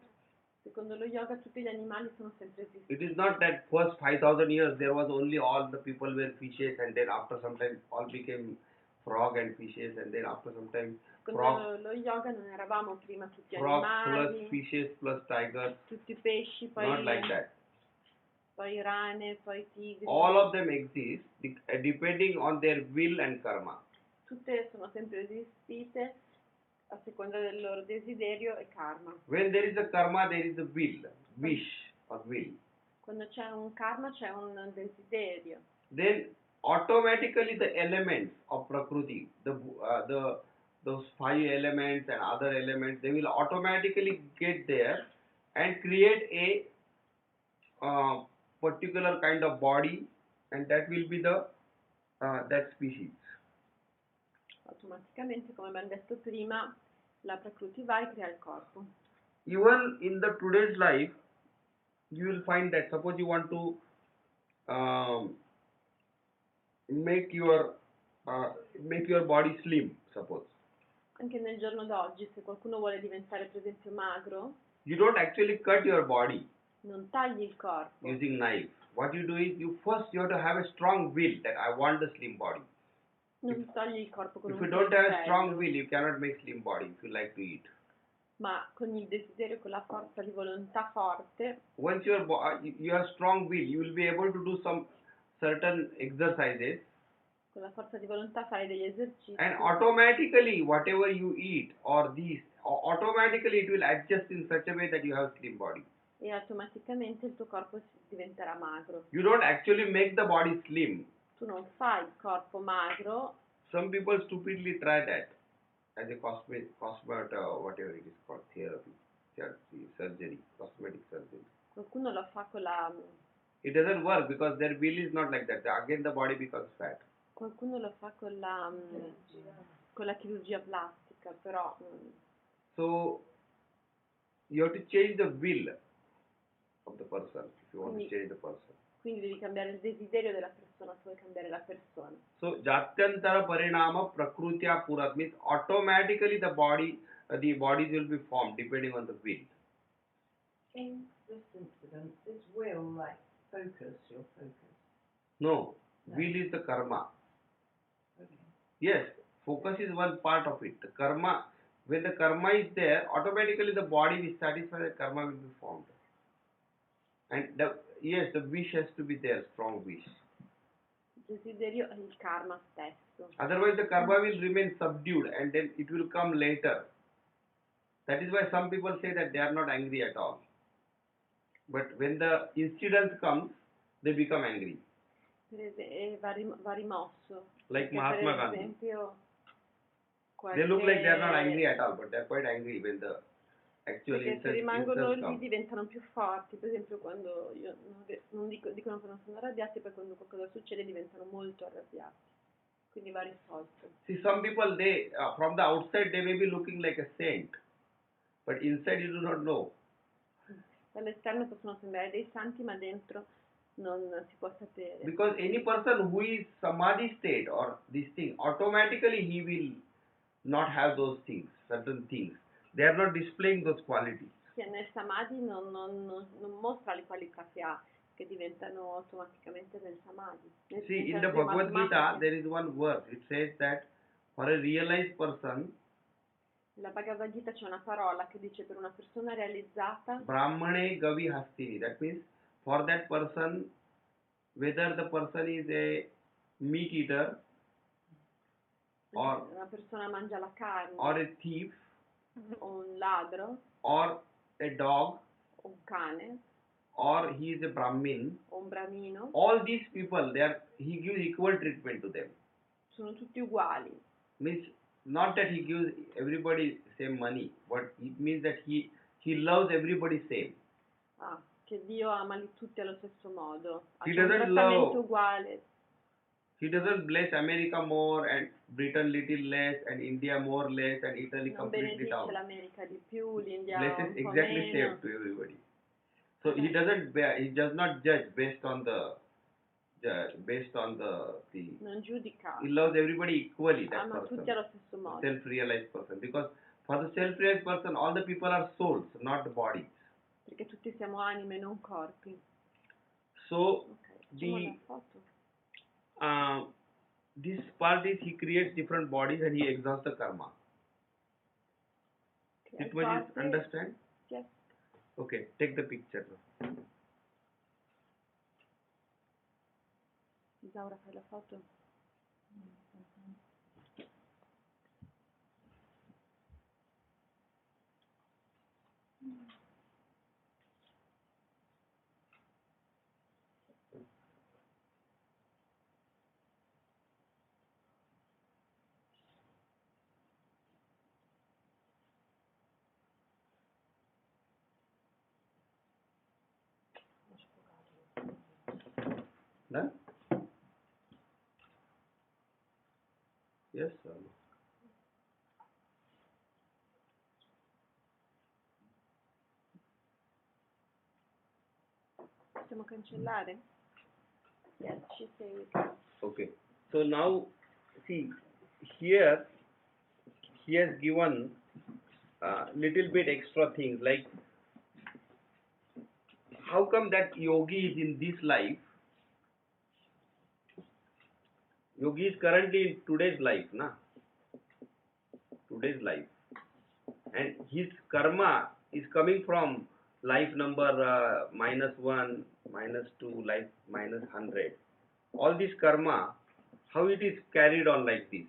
Secondo lo yoga tutti gli animali sono sempre esistiti. It is not that first 5,000 years there was only all the people were fishes, and then after some time all became frog and fishes, and then after some time Secondo lo yoga non eravamo prima tutti frog plus animali, fishes plus tigers. tutti pesci, poi, Not like that. poi rane, poi tigri. All of them exist depending on their will and karma. Tutte sono sempre esistite a seconda del loro desiderio e karma. When there is a karma, there is a will, wish or will. Quando c'è un karma c'è un desiderio. Then automatically the elements of Prakriti, those 5 elements and other elements, they will automatically get there and create a particular kind of body, and that will be the that species. Automaticamente, come abbiamo detto prima, la Prakriti va e crea il corpo. Even in the today's life, you will find that suppose you want to make your body slim, suppose. Anche nel giorno d'oggi, se qualcuno vuole diventare per esempio magro, You don't actually cut your body non tagli il corpo. using knife. What you do is you have to have a strong will that I want a slim body. Non togli il corpo con If un you don't have a coltello. strong will, you cannot make slim body if you like to eat. ma con il desiderio, con la forza di volontà forte, once you have strong will, you will be able to do some certain exercises, con la forza di volontà fare degli esercizi and automatically whatever you eat or these, automatically it will adjust in such a way that you have slim body. e automaticamente il tuo corpo diventerà magro. You don't actually make the body slim. Tu non fai il corpo magro, Some people stupidly try that as a whatever it is called, therapy, surgery, cosmetic surgery. qualcuno lo fa con la It doesn't work because their will is not like that. Again the body becomes fat. qualcuno lo fa con la chirurgia plastica, però So you have to change the will of the person if you want to Quindi- change the person. quindi devi cambiare il desiderio della persona se vuoi cambiare la persona. So jatyantara parinama prakrutya purat means automatically the bodies will be formed depending on the will. In this incident, is will like focus, your focus? No, will is the karma. Okay. Yes, focus is one part of it. The karma, when the karma is there, automatically the body will satisfy, the karma will be formed. And the wish has to be there, strong wish. Il desiderio è il karma stesso. Otherwise the karma will remain subdued and then it will come later. That is why some people say that they are not angry at all. But when the incident comes, they become angry. Va rimosso. Like Perché, Mahatma per Gandhi. esempio, They look like they are not qualche- angry at all, but they are quite angry when the actual Perché se incident rimangono lì comes. diventano più forti, per esempio quando dicono che non sono arrabbiati, poi quando qualcosa succede diventano molto arrabbiati. Quindi va risolto. See, some people, they from the outside they may be looking like a saint, but inside you do not know. Dall'esterno possono sembrare dei santi, ma dentro non si può sapere. Because any person who is samadhi state or this thing, automatically he will not have those things, certain things. They are not displaying those qualities. Chi è nel samadhi non mostra le qualità che diventano automaticamente nel samadhi. See, in the Bhagavad Gita, there is one verse. It says that for a realized person, Nella Bhagavad Gita c'è una parola che dice per una persona realizzata, Brahmane Gavi Hastini. That means for that person, whether the person is a meat eater or una persona mangia la carne, a thief o un ladro, or a dog o un cane, or he is a Brahmin, o un bramino, all these people, he gives equal treatment to them. sono tutti uguali. Means not that he gives everybody same money, but it means that he loves everybody same. Che Dio ama li tutti allo stesso modo, ha He un doesn't trattamento love- uguale. He doesn't bless America more and Britain little less and India more less and Italy Non completely benedice down. l'America di più, l'India Blesses un po' exactly meno. same to everybody. So he does not judge based on the Non giudica, he loves everybody equally, that ama person, tutti allo stesso modo. self-realized person, because for the self-realized person all the people are souls, not the bodies. Perché tutti siamo anime, non corpi. So Ok, facciamo la foto. this part is he creates different bodies and he exhausts the karma. It much is understand? Yes. Okay, take the picture now. Isaura, fai la foto? Done? Yes, sir. Possiamo cancellare? Yes, she said we can. Okay. So now, see, here he has given little bit extra things like how come that yogi is in this life? Yogi is currently in today's life, na? Today's life. and his karma is coming from life number -1, -2, life -100. All this karma, how it is carried on like this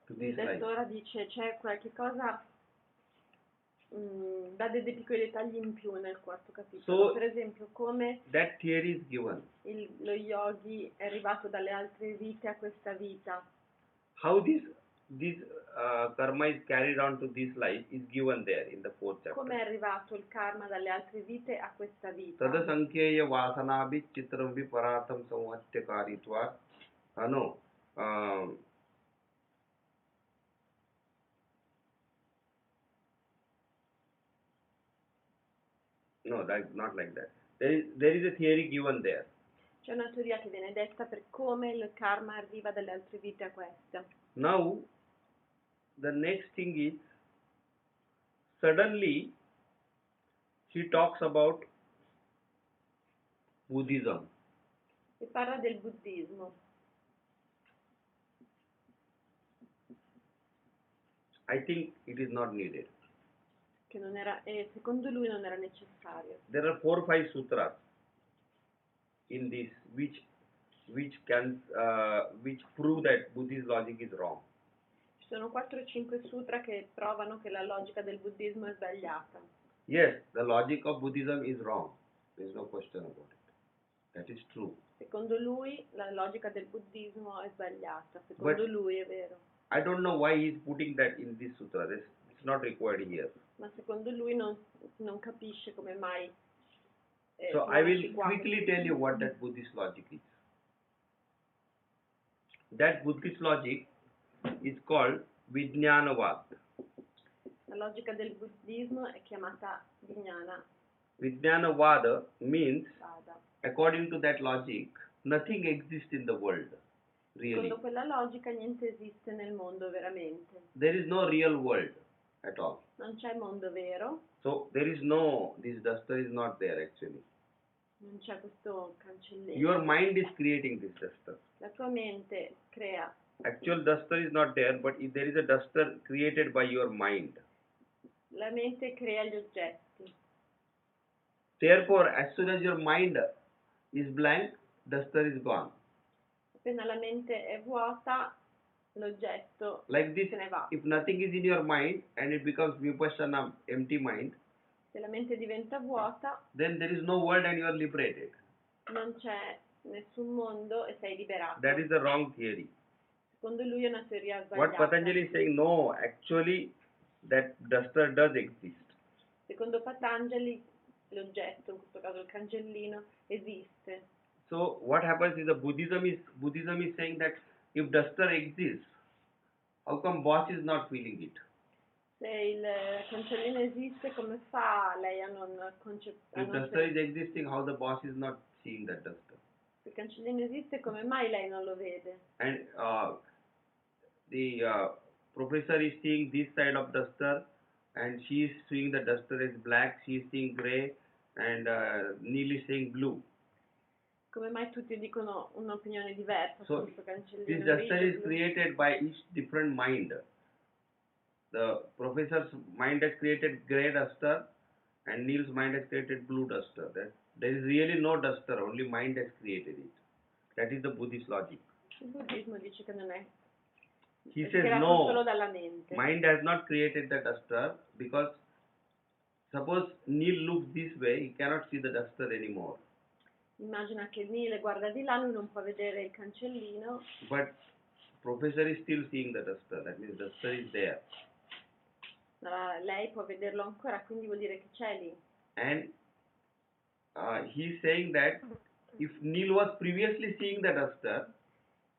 to Lui this life. adesso ora dice c'è qualche cosa, dà dei piccoli dettagli in più nel quarto capitolo. So- Per esempio, come That theory is given. lo yogi è arrivato dalle altre vite a questa vita. How this karma is carried on to this life is given there in the 4th Come è chapter. arrivato il karma dalle altre vite a questa vita? Tadasankhyeya vasanabhi chitrambi paratam samhatyakaritva. No. No, that's not like that. There is a theory given there. C'è una teoria che viene detta per come il karma arriva dalle altre vite a questa. Now, the next thing is, suddenly, he talks about Buddhism. E parla del buddismo. I think it is not needed. Che non era, secondo lui non era necessario. There are 4 or 5 sutras in this which prove that Buddhist logic is wrong. Ci sono 4 o 5 sutra che provano che la logica del buddismo è sbagliata. Yes, the logic of Buddhism is wrong. There is no question about it. That is true. Secondo lui la logica del buddismo è sbagliata. Secondo But- lui è vero. I don't know why he is putting that in this sutra. It's not required here. Ma secondo lui non capisce come mai. So sono I will messi qua. quickly tell you what that Buddhist logic is. That Buddhist logic is called Vijnanavad. La logica del buddismo è chiamata Vijnana Vijnanavad means, Vada. according to that logic, nothing exists in the world, really. Secondo quella logica niente esiste nel mondo veramente. There is no real world at all. Non c'è mondo vero, So there is this duster is not there actually. non c'è questo cancellino. Your mind is creating this duster. La tua mente crea. Actual duster is not there, but if there is a duster created by your mind. La mente crea gli oggetti. Therefore, as soon as your mind is blank, duster is gone. Appena la mente è vuota, l'oggetto Like this, se ne va. if nothing is in your mind and it becomes vipassana, empty mind, Se la mente diventa vuota, then there is no world and you are liberated. non c'è nessun mondo e sei liberato. That is the wrong theory. Secondo lui è una teoria What sbagliata. Patanjali is saying, no, actually that duster does exist. Secondo Patanjali l'oggetto, in questo caso il cancellino, esiste. So what happens is the Buddhism is saying that if duster exists, how come boss is not feeling it? Se il cancellino esiste, come fa lei a non If concepire? duster is existing, how the boss is not seeing that duster? Se il cancellino esiste, come mai lei non lo vede? And the professor is seeing this side of duster, and she is seeing the duster as black, she is seeing grey, and Neil is seeing blue. Come mai tutti dicono un'opinione diversa su So questo cancellino this duster grigio, is blu? created by each different mind. The professor's mind has created grey duster, and Neil's mind has created blue duster. There is really no duster, only mind has created it. That is the Buddhist logic. Il buddismo dice che non è He è says creato no, solo dalla mente. mind has not created the duster, because suppose Neil looks this way, he cannot see the duster anymore. Immagina che Nile guarda di là, lui non può vedere il cancellino, But professor is still seeing the duster. That means duster is there. ma lei può vederlo ancora, quindi vuol dire che c'è lì. And he's saying that if Neil was previously seeing the duster,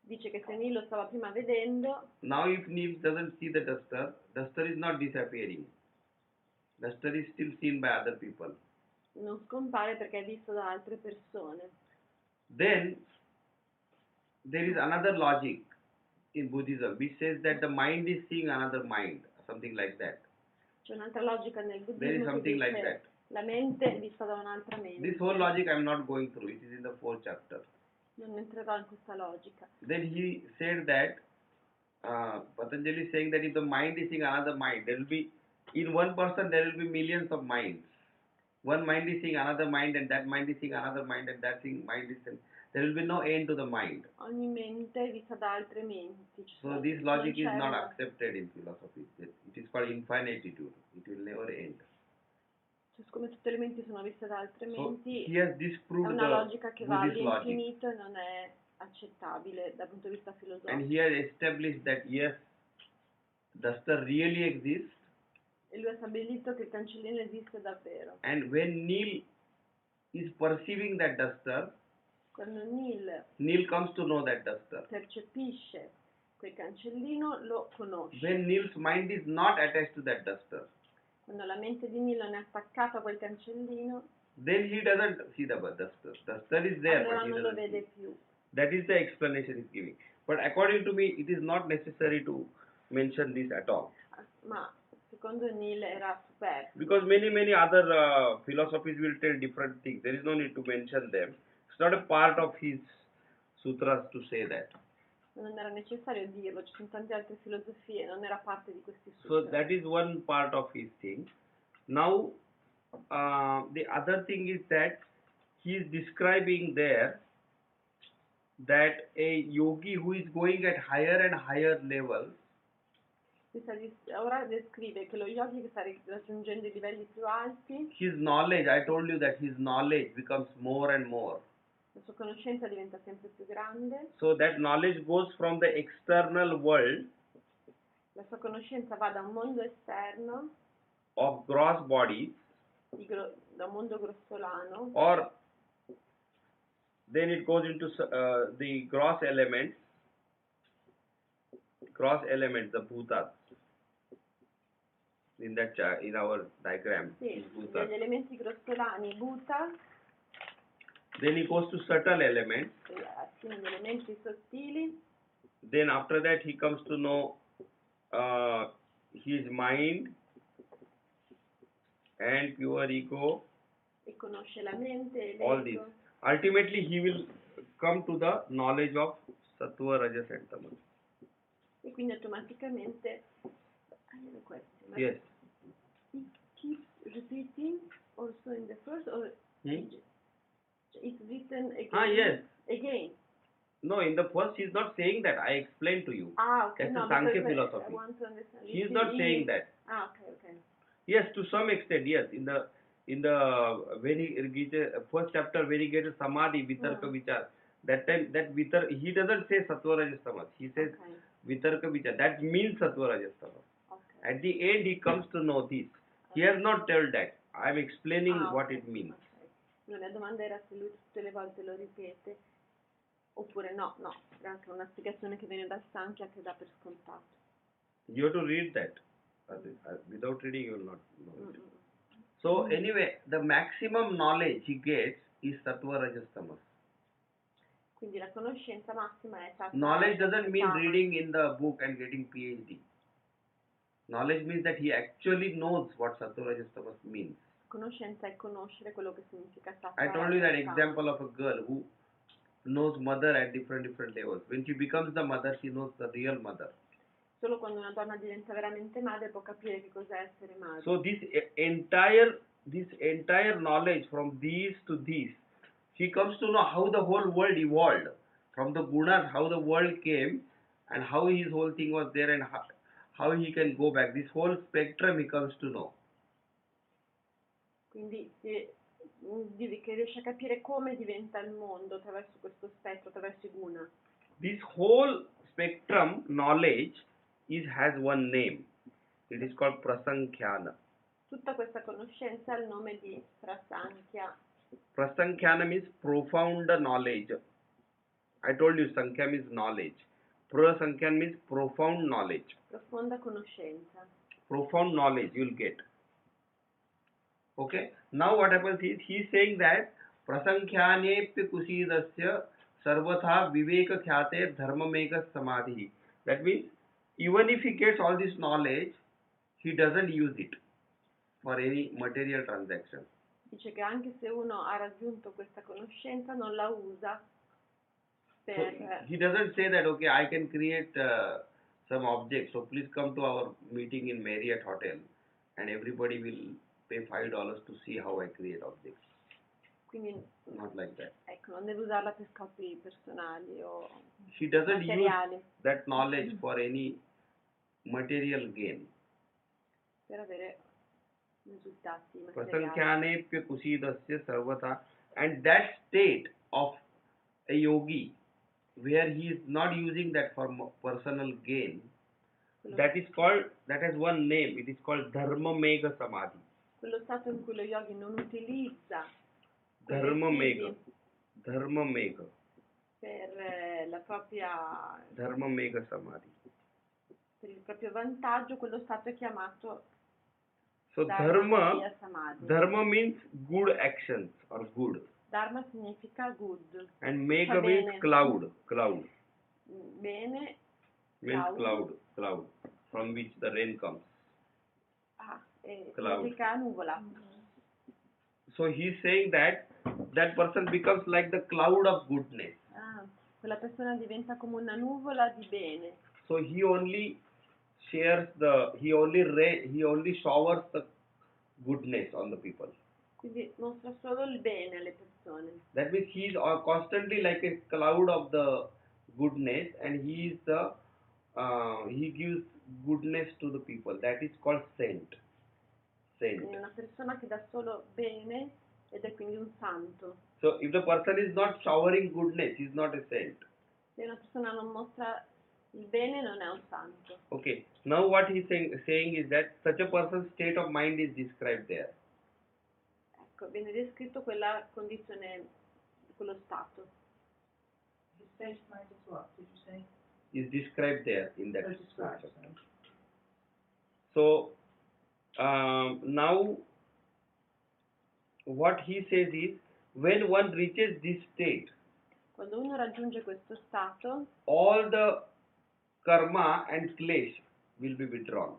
Dice che se Nile lo stava prima vedendo, now if Neil doesn't see the duster is not disappearing. Duster is still seen by other people. non scompare perché è visto da altre persone. Then there is another logic in Buddhism which says that the mind is seeing another mind, something like that. C'è un'altra logica nel There is buddismo che something like dice that. la mente è vista da un'altra mente. This whole logic I am not going through. It is in the 4th chapter. Non entrerò in questa logica. Then he said that Patanjali is saying that if the mind is seeing another mind, there will be In one person there will be millions of minds. One mind is seeing another mind, and that mind is seeing another mind, and that thing mind is seeing. There will be no end to the mind. Ogni mente è vista da altre menti. So this logic is not accepted in philosophy. It is called infinitude. It will never end. Siccome tutte le menti sono viste da altre So menti, he has è disproved una the logica che va Buddhist logic, all'infinito e non è accettabile dal punto di vista and filosofico. he has established that yes, duster really exists, E lui ha stabilito che il cancellino esiste davvero. and when Neil is perceiving that duster, Quando Neil comes to know that duster. percepisce quel cancellino, lo conosce. When Neil's mind is not attached to that duster, Quando la mente di Milan è attaccata a quel cancellino, then he doesn't see the duster. Duster is there, allora but he non lo doesn't see. vede più. That is the explanation he is giving. But according to me, it is not necessary to mention this at all. Ma secondo Neil era superfluo. Because many other philosophies will tell different things. There is no need to mention them. It's not a part of his sutras to say that. Non era necessario dirlo, ci sono tante altre filosofie, non era parte di questi So sutra. that is one part of his thing. Now, the other thing is that he is describing there that a yogi who is going at higher and higher levels, Ora descrive che lo yogi che sta raggiungendo i livelli più alti, his knowledge, I told you that his knowledge becomes more and more. la sua conoscenza diventa sempre più grande, So that knowledge goes from the external world la sua conoscenza va da un mondo esterno, of gross bodies, da un mondo grossolano, or then it goes into the gross elements, the bhutas. In that in our diagram, sì, bhutas. degli elementi grossolani, Bhuta, Then he goes to subtle elements. fino agli elementi sottili, Then after that he comes to know his mind and pure ego, e conosce la mente, all these. l'ego. Ultimately he will come to the knowledge of sattva, rajas and tamas. E quindi automaticamente I have a question. Yes. It keeps repeating also in the first or it's written again. Yes. Again. No, in the first he is not saying that. I explained to you. Okay. That's No, a Sankhya because philosophy. I want to understand. He is not saying that. Okay. Yes, to some extent, yes. In the when he gets first chapter, when he gets samadhi, vitarka vichar, that time that he doesn't say sattva rajas tamas. He says vitarka vichar. That means sattva rajas tamas. Okay. At the end, he comes to know this. He has not told that. I am explaining what it means. Okay. La mia domanda era se lui tutte le volte lo ripete oppure no, è anche una spiegazione che viene dal Sankhya che dà per scontato. You have to read that. Without reading, you will not know it. So anyway, the maximum knowledge he gets is sattva rajas tamas. Quindi la conoscenza massima è sattva. Knowledge doesn't mean tamas. reading in the book and getting PhD. Knowledge means that he actually knows what sattva rajas tamas means. Conoscenza è conoscere quello che significa sattva. I told you that rajas, example of a girl who knows mother at different levels. When she becomes the mother, she knows the real mother. Solo quando una donna diventa veramente madre può capire che cos'è essere madre. So this entire knowledge from these to this, she comes to know how the whole world evolved, from the gunas, how the world came, and how his whole thing was there, and how he can go back. This whole spectrum he comes to know. Quindi che riesce a capire come diventa il mondo attraverso questo spettro, attraverso i guna. This whole spectrum knowledge has one name. It is called prasankhana. Tutta questa conoscenza ha il nome di prasankhya. Prasankhana means profound knowledge. I told you sankhya means knowledge. Prasankhyan means profound knowledge. Profonda conoscenza. Profound knowledge you will get. Okay. Now what happens is he is saying that prasankhyanepya kusidasya sarvatha viveka khyate dharmameka samadhi. That means even if he gets all this knowledge, he doesn't use it for any material transaction. Dice che anche se uno ha raggiunto questa conoscenza non la usa per... So he doesn't say that, okay, I can create some object, so please come to our meeting in Marriott Hotel and everybody will pay $5 to see how I create objects. Quindi Not like that. ecco, non deve usarla per scopi personali o She doesn't use materiali, that knowledge for any material gain. per avere risultati materiali. Prasankhyanepya kusidasya sarvata, and that state of a yogi where he is not using that for personal gain, that has one name. It is called dharma mega samadhi. Quello stato in cui lo yogi non utilizza quei Dharma residui mega per la propria dharma mega samadhi. per il proprio vantaggio, quello stato è chiamato So Dharma Mega Samadhi. dharma means good actions or good, Dharma significa good, and mega Va means bene. cloud bene, means Cloud. cloud from which the rain comes. Cloud. significa nuvola. So he is saying that person becomes like the cloud of goodness. Quella persona diventa come una nuvola di bene. So he only showers the goodness on the people. Quindi mostra solo il bene alle persone. That means he is constantly like a cloud of the goodness, and he gives goodness to the people. That is called saint. Quindi è una persona che dà solo bene ed è quindi un santo. So if the person is not showering goodness, he is not a saint. Se una persona non mostra il bene non è un santo. Okay. Now what he is saying is that such a person's state of mind is described there. Ecco, viene descritto quella condizione, quello stato. His state of mind is what, did you say? Is described there in that Described, scripture. So now what he says is, when one reaches this state, Quando uno raggiunge questo stato, all the karma and klesh will be withdrawn.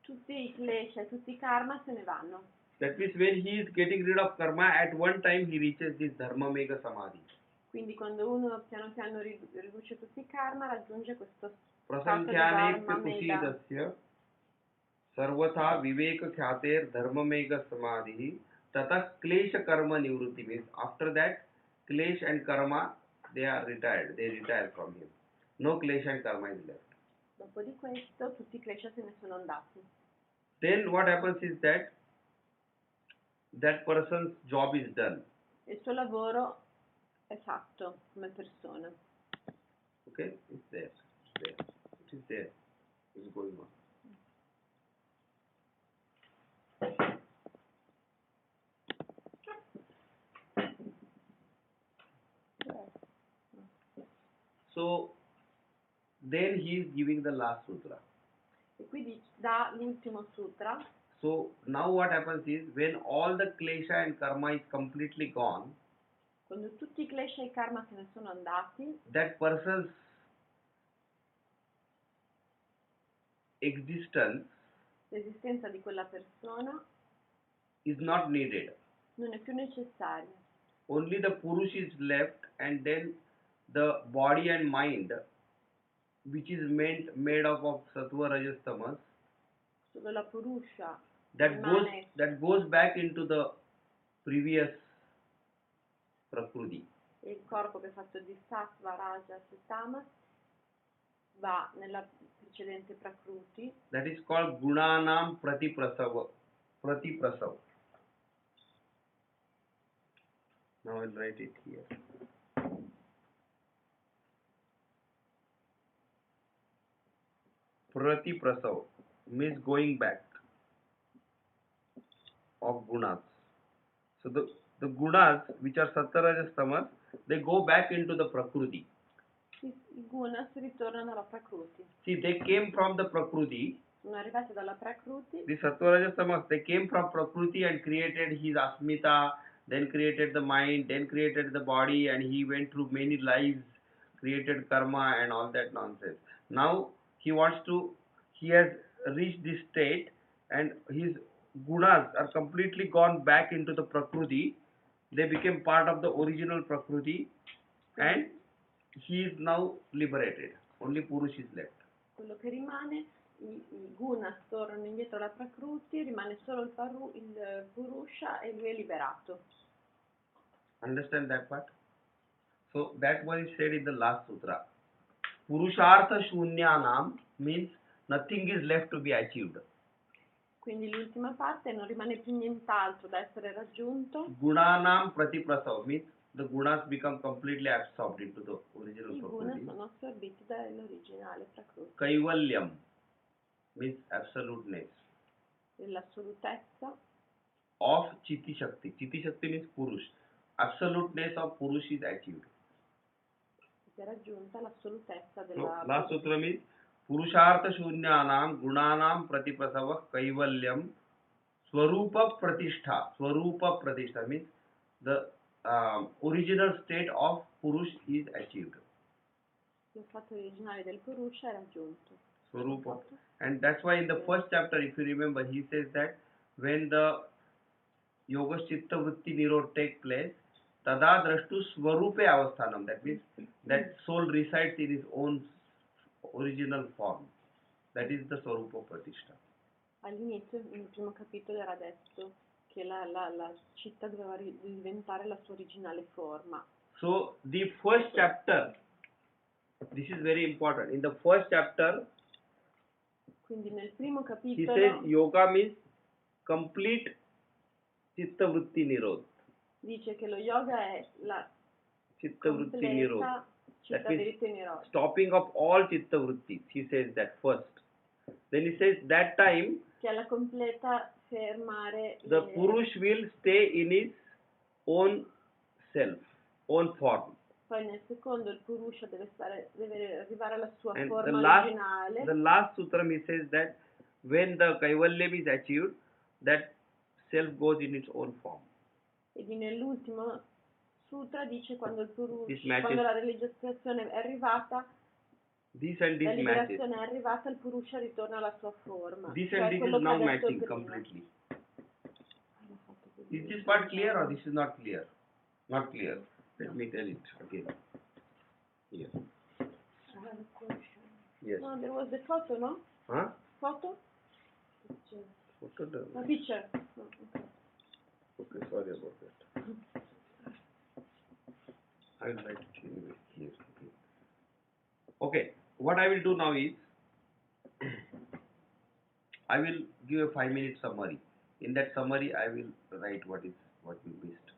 tutti i klesha e tutti i karma se ne vanno. That means when he is getting rid of karma, at one time he reaches this dharma mega samadhi. Quindi quando uno piano piano riduce tutti i karma, raggiunge questo stato di Prasankhyanepya dharma mega. kusidasya sarvatha viveka khyater dharma mega samadhi tata klesha karma nivruti, means after that klesh and karma they are retired. They retire from him. No klesha and karma is left. Dopo di questo tutti i klesha se ne sono andati. Then what happens is that person's job is done. Il suo lavoro è fatto come persona. Okay, it's there. It is there. It's going on. So then he is giving the last sutra. E qui dà l'ultimo sutra. So now what happens is, when all the klesha and karma is completely gone, Quando tutti i klesha e i karma se ne sono andati, that person's existence l'esistenza di quella persona is not needed. non è più necessaria. Only the purush is left, and then the body and mind, which is made up of sattva, rajas, tamas, Solo la purusha that rimane goes back into the previous prakriti. e il corpo che è fatto di sattva, rajas e tamas va nella precedente prakruti. That is called gunanam pratiprasav. Now I'll write it here. Pratiprasav means going back of gunas. So the gunas, which are sattva, rajas, tamas, they go back into the prakriti. I gunas ritornano alla prakruti. See, they came from the prakriti. Sono arrivati dalla prakruti. The sattva, rajas, tamas, they came from prakriti and created his asmita, then created the mind, then created the body, and he went through many lives, created karma and all that nonsense. Now he has reached this state, and his gunas are completely gone back into the prakriti. They became part of the original prakriti, and he is now liberated. Only purush is left. Quello che rimane i gunas tornano indietro alla Prakruti, rimane solo il Purusha e lui è liberato. Understand that part? So that one is said in the last sutra. Purushartha shunyanam means nothing is left to be achieved. Quindi l'ultima parte non rimane più nient'altro da essere raggiunto. Gunanam pratiprasava means the gunas become completely absorbed into the original I guna Prakriti. sono assorbiti dall'originale Prakruti. Kaivalyam means absoluteness L'assolutezza of Chiti Shakti. Chiti Shakti means Purush. Absoluteness of Purush is achieved. si è raggiunta l'assolutezza So, della last sutra means Purushartha shunyanam gunanam pratiprasava kaivalyam swarupa pratishtha. Swarupa pratishtha means the original state of Purush is achieved. lo stato originale del Purusha è raggiunto. Swarupa. And that's why in the first chapter, if you remember, he says that when the yoga chitta vritti nirod take place, tada drashtu swarupe avasthanam. That means that soul resides in his own original form. That is the swarupa pratishtha. All'inizio, nel primo capitolo, era detto che la città doveva diventare la sua originale forma. So the first chapter, this is very important. In the first chapter, Quindi nel primo he capitolo says yoga means complete chitta vritti nirod. dice che lo yoga è la Chitta vritti nirod. completa città That means diritto nirodha. stopping of all chitta vrittis. He says that first. Then he says that time Che è la completa fermare the Purush will stay in his own self, own form. Poi nel secondo il Purusha deve arrivare alla sua And forma originale. the last sutram he says that when the Kaivalyam is achieved, that self goes in its own form. E nell'ultimo sutra dice quando il This Purusha, matches. quando la realizzazione è arrivata, This and la this matches. liberazione è arrivata, il Purusha ritorna alla sua forma. This Cioè and this quello is che ha now detto matching prima. completely. Is this part clear or this is not clear? Not clear. Let me tell it again. Here. Yes. No, there was the photo, no? Huh? Photo? What to do? A picture. No, okay. Okay, sorry about that. I will write it here. Okay, what I will do now is I will give a 5-minute summary. In that summary, I will write what we missed.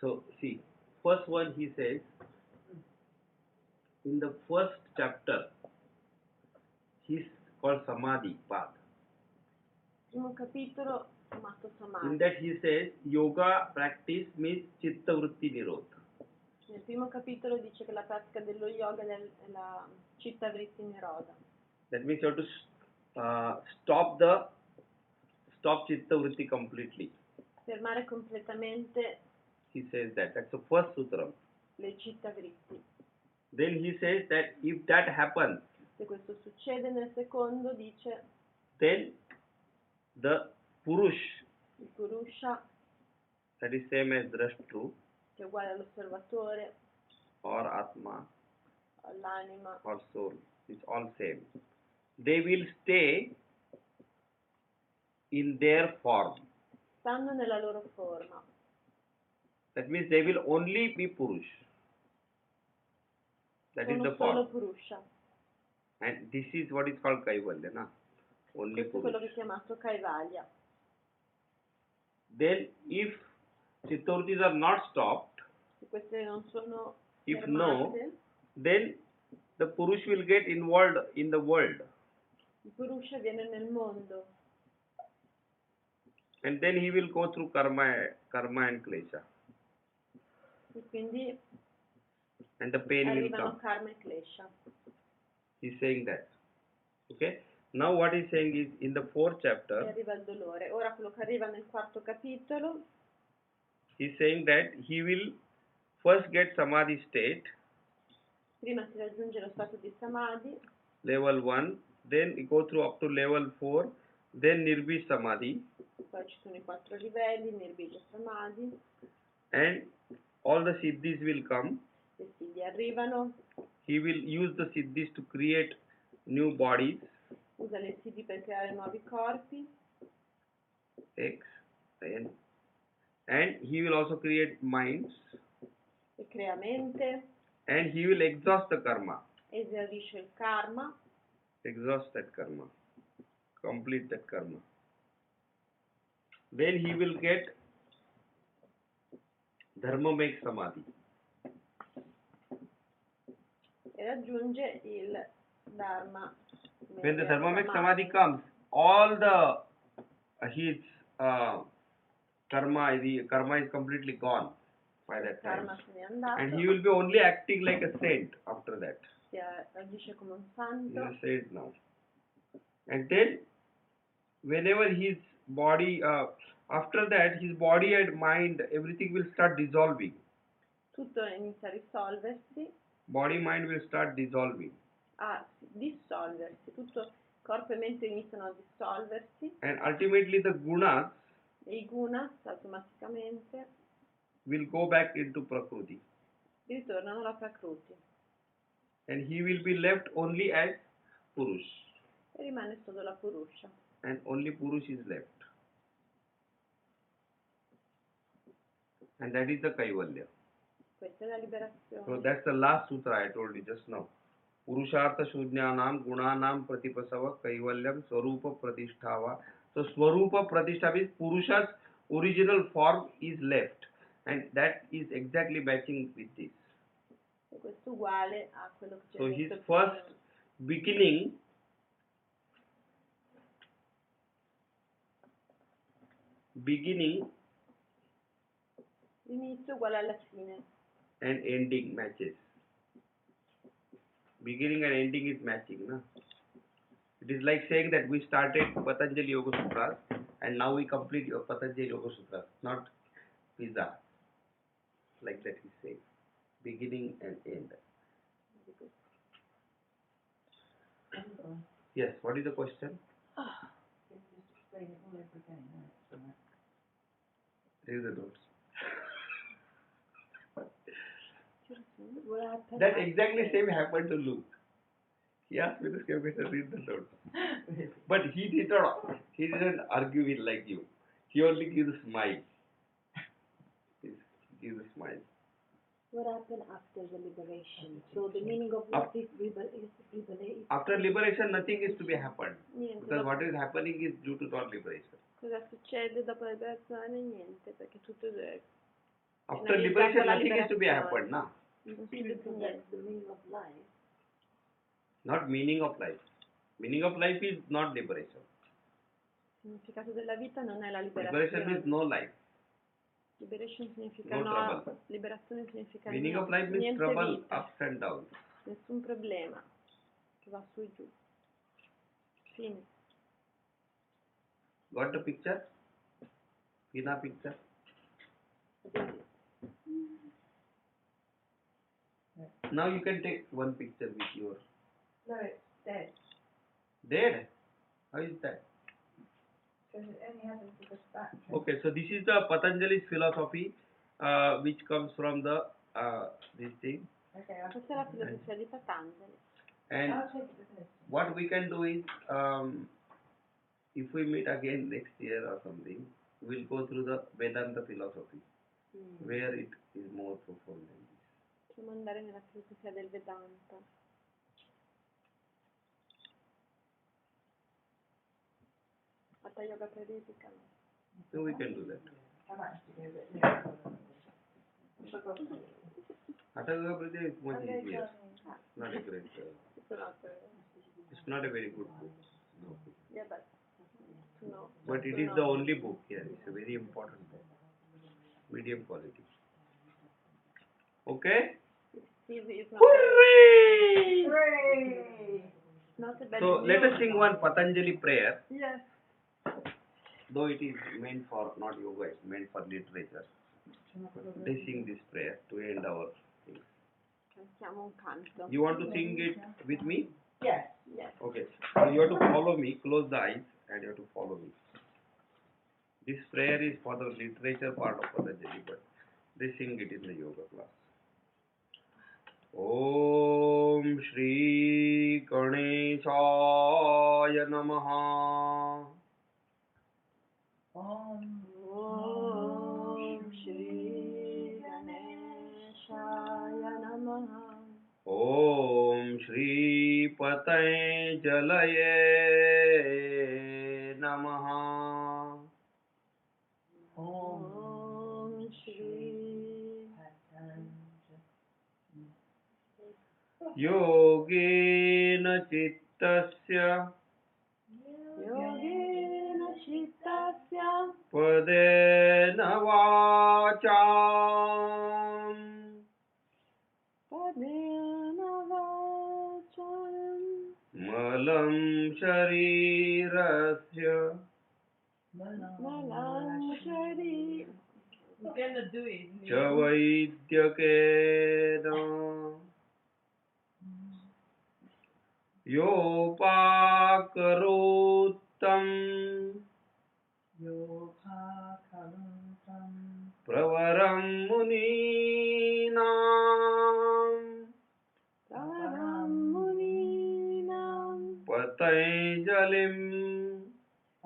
So, see, first one he says, in the first chapter, he's called Samadhi path. Primo capitolo, chiamato In Samadhi. that he says, yoga practice means chitta vritti nirod. Nel primo capitolo dice che la pratica dello yoga è la città vritti nirodha. That means you have to stop chitta vritti completely. Fermare completamente He says that. That's the first sutra. le città vritti. Then he says that if that happens, Se questo succede nel secondo dice then the Purush, il Purusha, that is same as Drashtru che è uguale all'osservatore, or Atma all'anima, or soul, it's all same. They will stay in their form. stanno nella loro forma. That means they will only be Purush. That is Sono the solo form. Purusha. And this is what is called Kaivalya, na? Only Questo è quello che Purush. è chiamato Kaivalya. Then if Chittavrittis are not stopped, Se queste non sono if fermate, no, then the Purush will get involved in the world. il Purusha viene nel mondo And then he will go through karma and klesha. e quindi And the pain will arrivano come. karma e klesha. He's saying that. Okay? Now what he's saying is in the fourth E chapter, arriva il dolore. Ora quello che arriva nel quarto capitolo he's saying that he will first get samadhi state, prima si raggiunge lo stato di samadhi, level 1, then go through up to level 4, then nirbhi samadhi, poi ci sono i 4 livelli, nirbija samadhi, and all the siddhis will come. le siddhi arrivano, He will use the siddhis to create new bodies. usa le CD per creare nuovi corpi, X, N, and he will also create minds, e crea mente, and he will exhaust the karma, esaurisce il karma, exhaust that karma, complete that karma. Then he will get dharma make samadhi. e raggiunge il dharma. When the dharma make samadhi comes, all the his karma is completely gone by Il that time, karma se n'è andato, and he will be only acting like a saint after that. agisce come un He is santo, a saint now. And then whenever his body after that his body and mind everything will start dissolving. tutto inizia a risolversi, Body mind will start dissolving, a dissolversi, tutto corpo e mente iniziano a dissolversi and ultimately the gunas e i gunas automaticamente will go back into prakriti, ritornano alla Prakruti and he will be left only as Purush, e rimane solo la Purusha. and only Purush is left, and that is the Kaivalya. Questa è la liberazione. So that's the last sutra I told you just now. Purushartha Shudnyanam Gunanam Pratipasava Kaivalyam Swarupa Pratishtava. So Swarupa Pratishtha means Purusha's original form is left, and that is exactly matching with this. E questo è uguale a quello che c'è So his detto first beginning l'inizio è uguale alla fine. and ending matches. Beginning and ending is matching, na? It is like saying that we started Patanjali Yoga Sutras and now we complete your Patanjali Yoga Sutras, not pizza. Like that he says. Beginning and end. Yes, what is the question? Read the notes. What happened? That exactly same happened to Luke. He asked me to read the notes. But he didn't argue it like you. He only gives a smile. He gives a smile. What happened after the liberation? So the meaning of life is liberation. After liberation, nothing is to be happened. Niente. Because what is happening is due to not liberation. Cosa succede dopo la liberazione? Niente, perché tutto è After finalizzato liberation, alla nothing is to be liberazione. happened, na? Non So succede più niente. that's the meaning of life. Not meaning of life. Meaning of life is not liberation. Il significato della vita non è la Liberation liberazione. means no life. Liberation significa No no, trouble. liberazione significa Meaning no, of life means niente trouble, vita, ups and downs. nessun problema, che va su e giù. Fine. Got the picture? Pina picture? Now you can take one picture with your No, it's dead. dead. How is that? Because it only happens to the back. Okay, so this is the Patanjali's philosophy, which comes from the this thing. Okay, Questa è la filosofia di Patanjali. And I'll take it with this. what we can do is, if we meet again next year or something, we'll go through the Vedanta philosophy, where it is more profound than this. Possiamo andare nella filosofia del Vedanta. Hatha Yoga Pradipika. So we can do that. I might have to go a bit later. Hatha Yoga Pradipika is much easier. Not a great. It's not a very good book. No. Yeah, but no. But it is the only book here. It's a very important book. Medium quality. Okay? Steve is not, Hooray! Hooray! not a bad So news. let us sing one Patanjali prayer. Yes. Though it is meant for not yoga, it's meant for literature. They sing this prayer to end our thing. Cantiamo un canto. You want to sing it with me? Yes. Yes. Okay. So you have to follow me. Close the eyes and you have to follow me. This prayer is for the literature part of Patanjali, but they sing it in the yoga class. ॐ श्री गणेशाय नमः। Om ॐ श्री गणेशाय नमः। ॐ श्री पतञ्जलये नमः। Om ॐ श्री योगेन चित्तस्य योगेन चित्तस्य पदेन वाचा पदेन वाचं मलं शरीरस्य मलं शरीर च वैद्यकेन योपाकरोत्तं Yogakaruntam प्रवरं मुनीनां परं मुनीनां पतञ्जलिं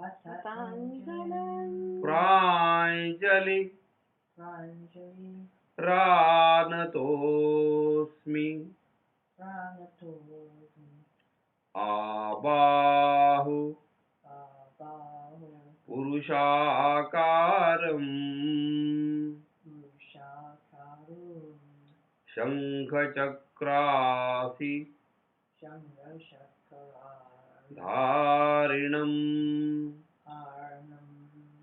पतञ्जलिं प्राञ्जलि Pranjali रानतोऽस्मि Pranatomi आबाहु Abahu पुरुषाकारम् Ushakarum शङ्खचक्रासि Chandrashakaram धारिणम् Arnam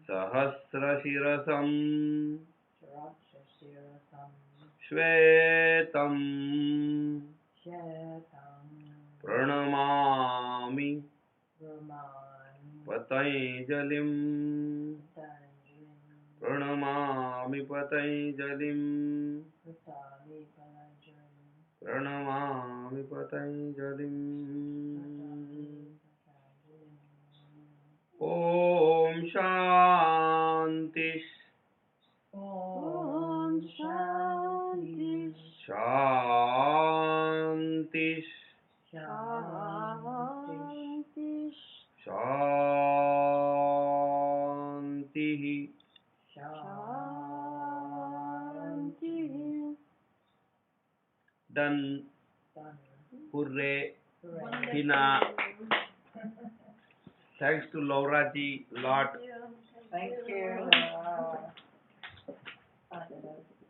सहस्रशिरसम् Rakshasirasam श्वेतम् Shetam प्रणमामि Brahman पतञ्जलिम् Tanjim प्रणमामि पतञ्जलिम् Pratami Palanjam प्रणमामि पतञ्जलिम् ॐ शान्ति Om Shanti शान्ति Shanti शान्तिः Shanti done. Done. Hooray. Hooray. Tina. Thanks to Laura ji lot. Thank you. I don't know.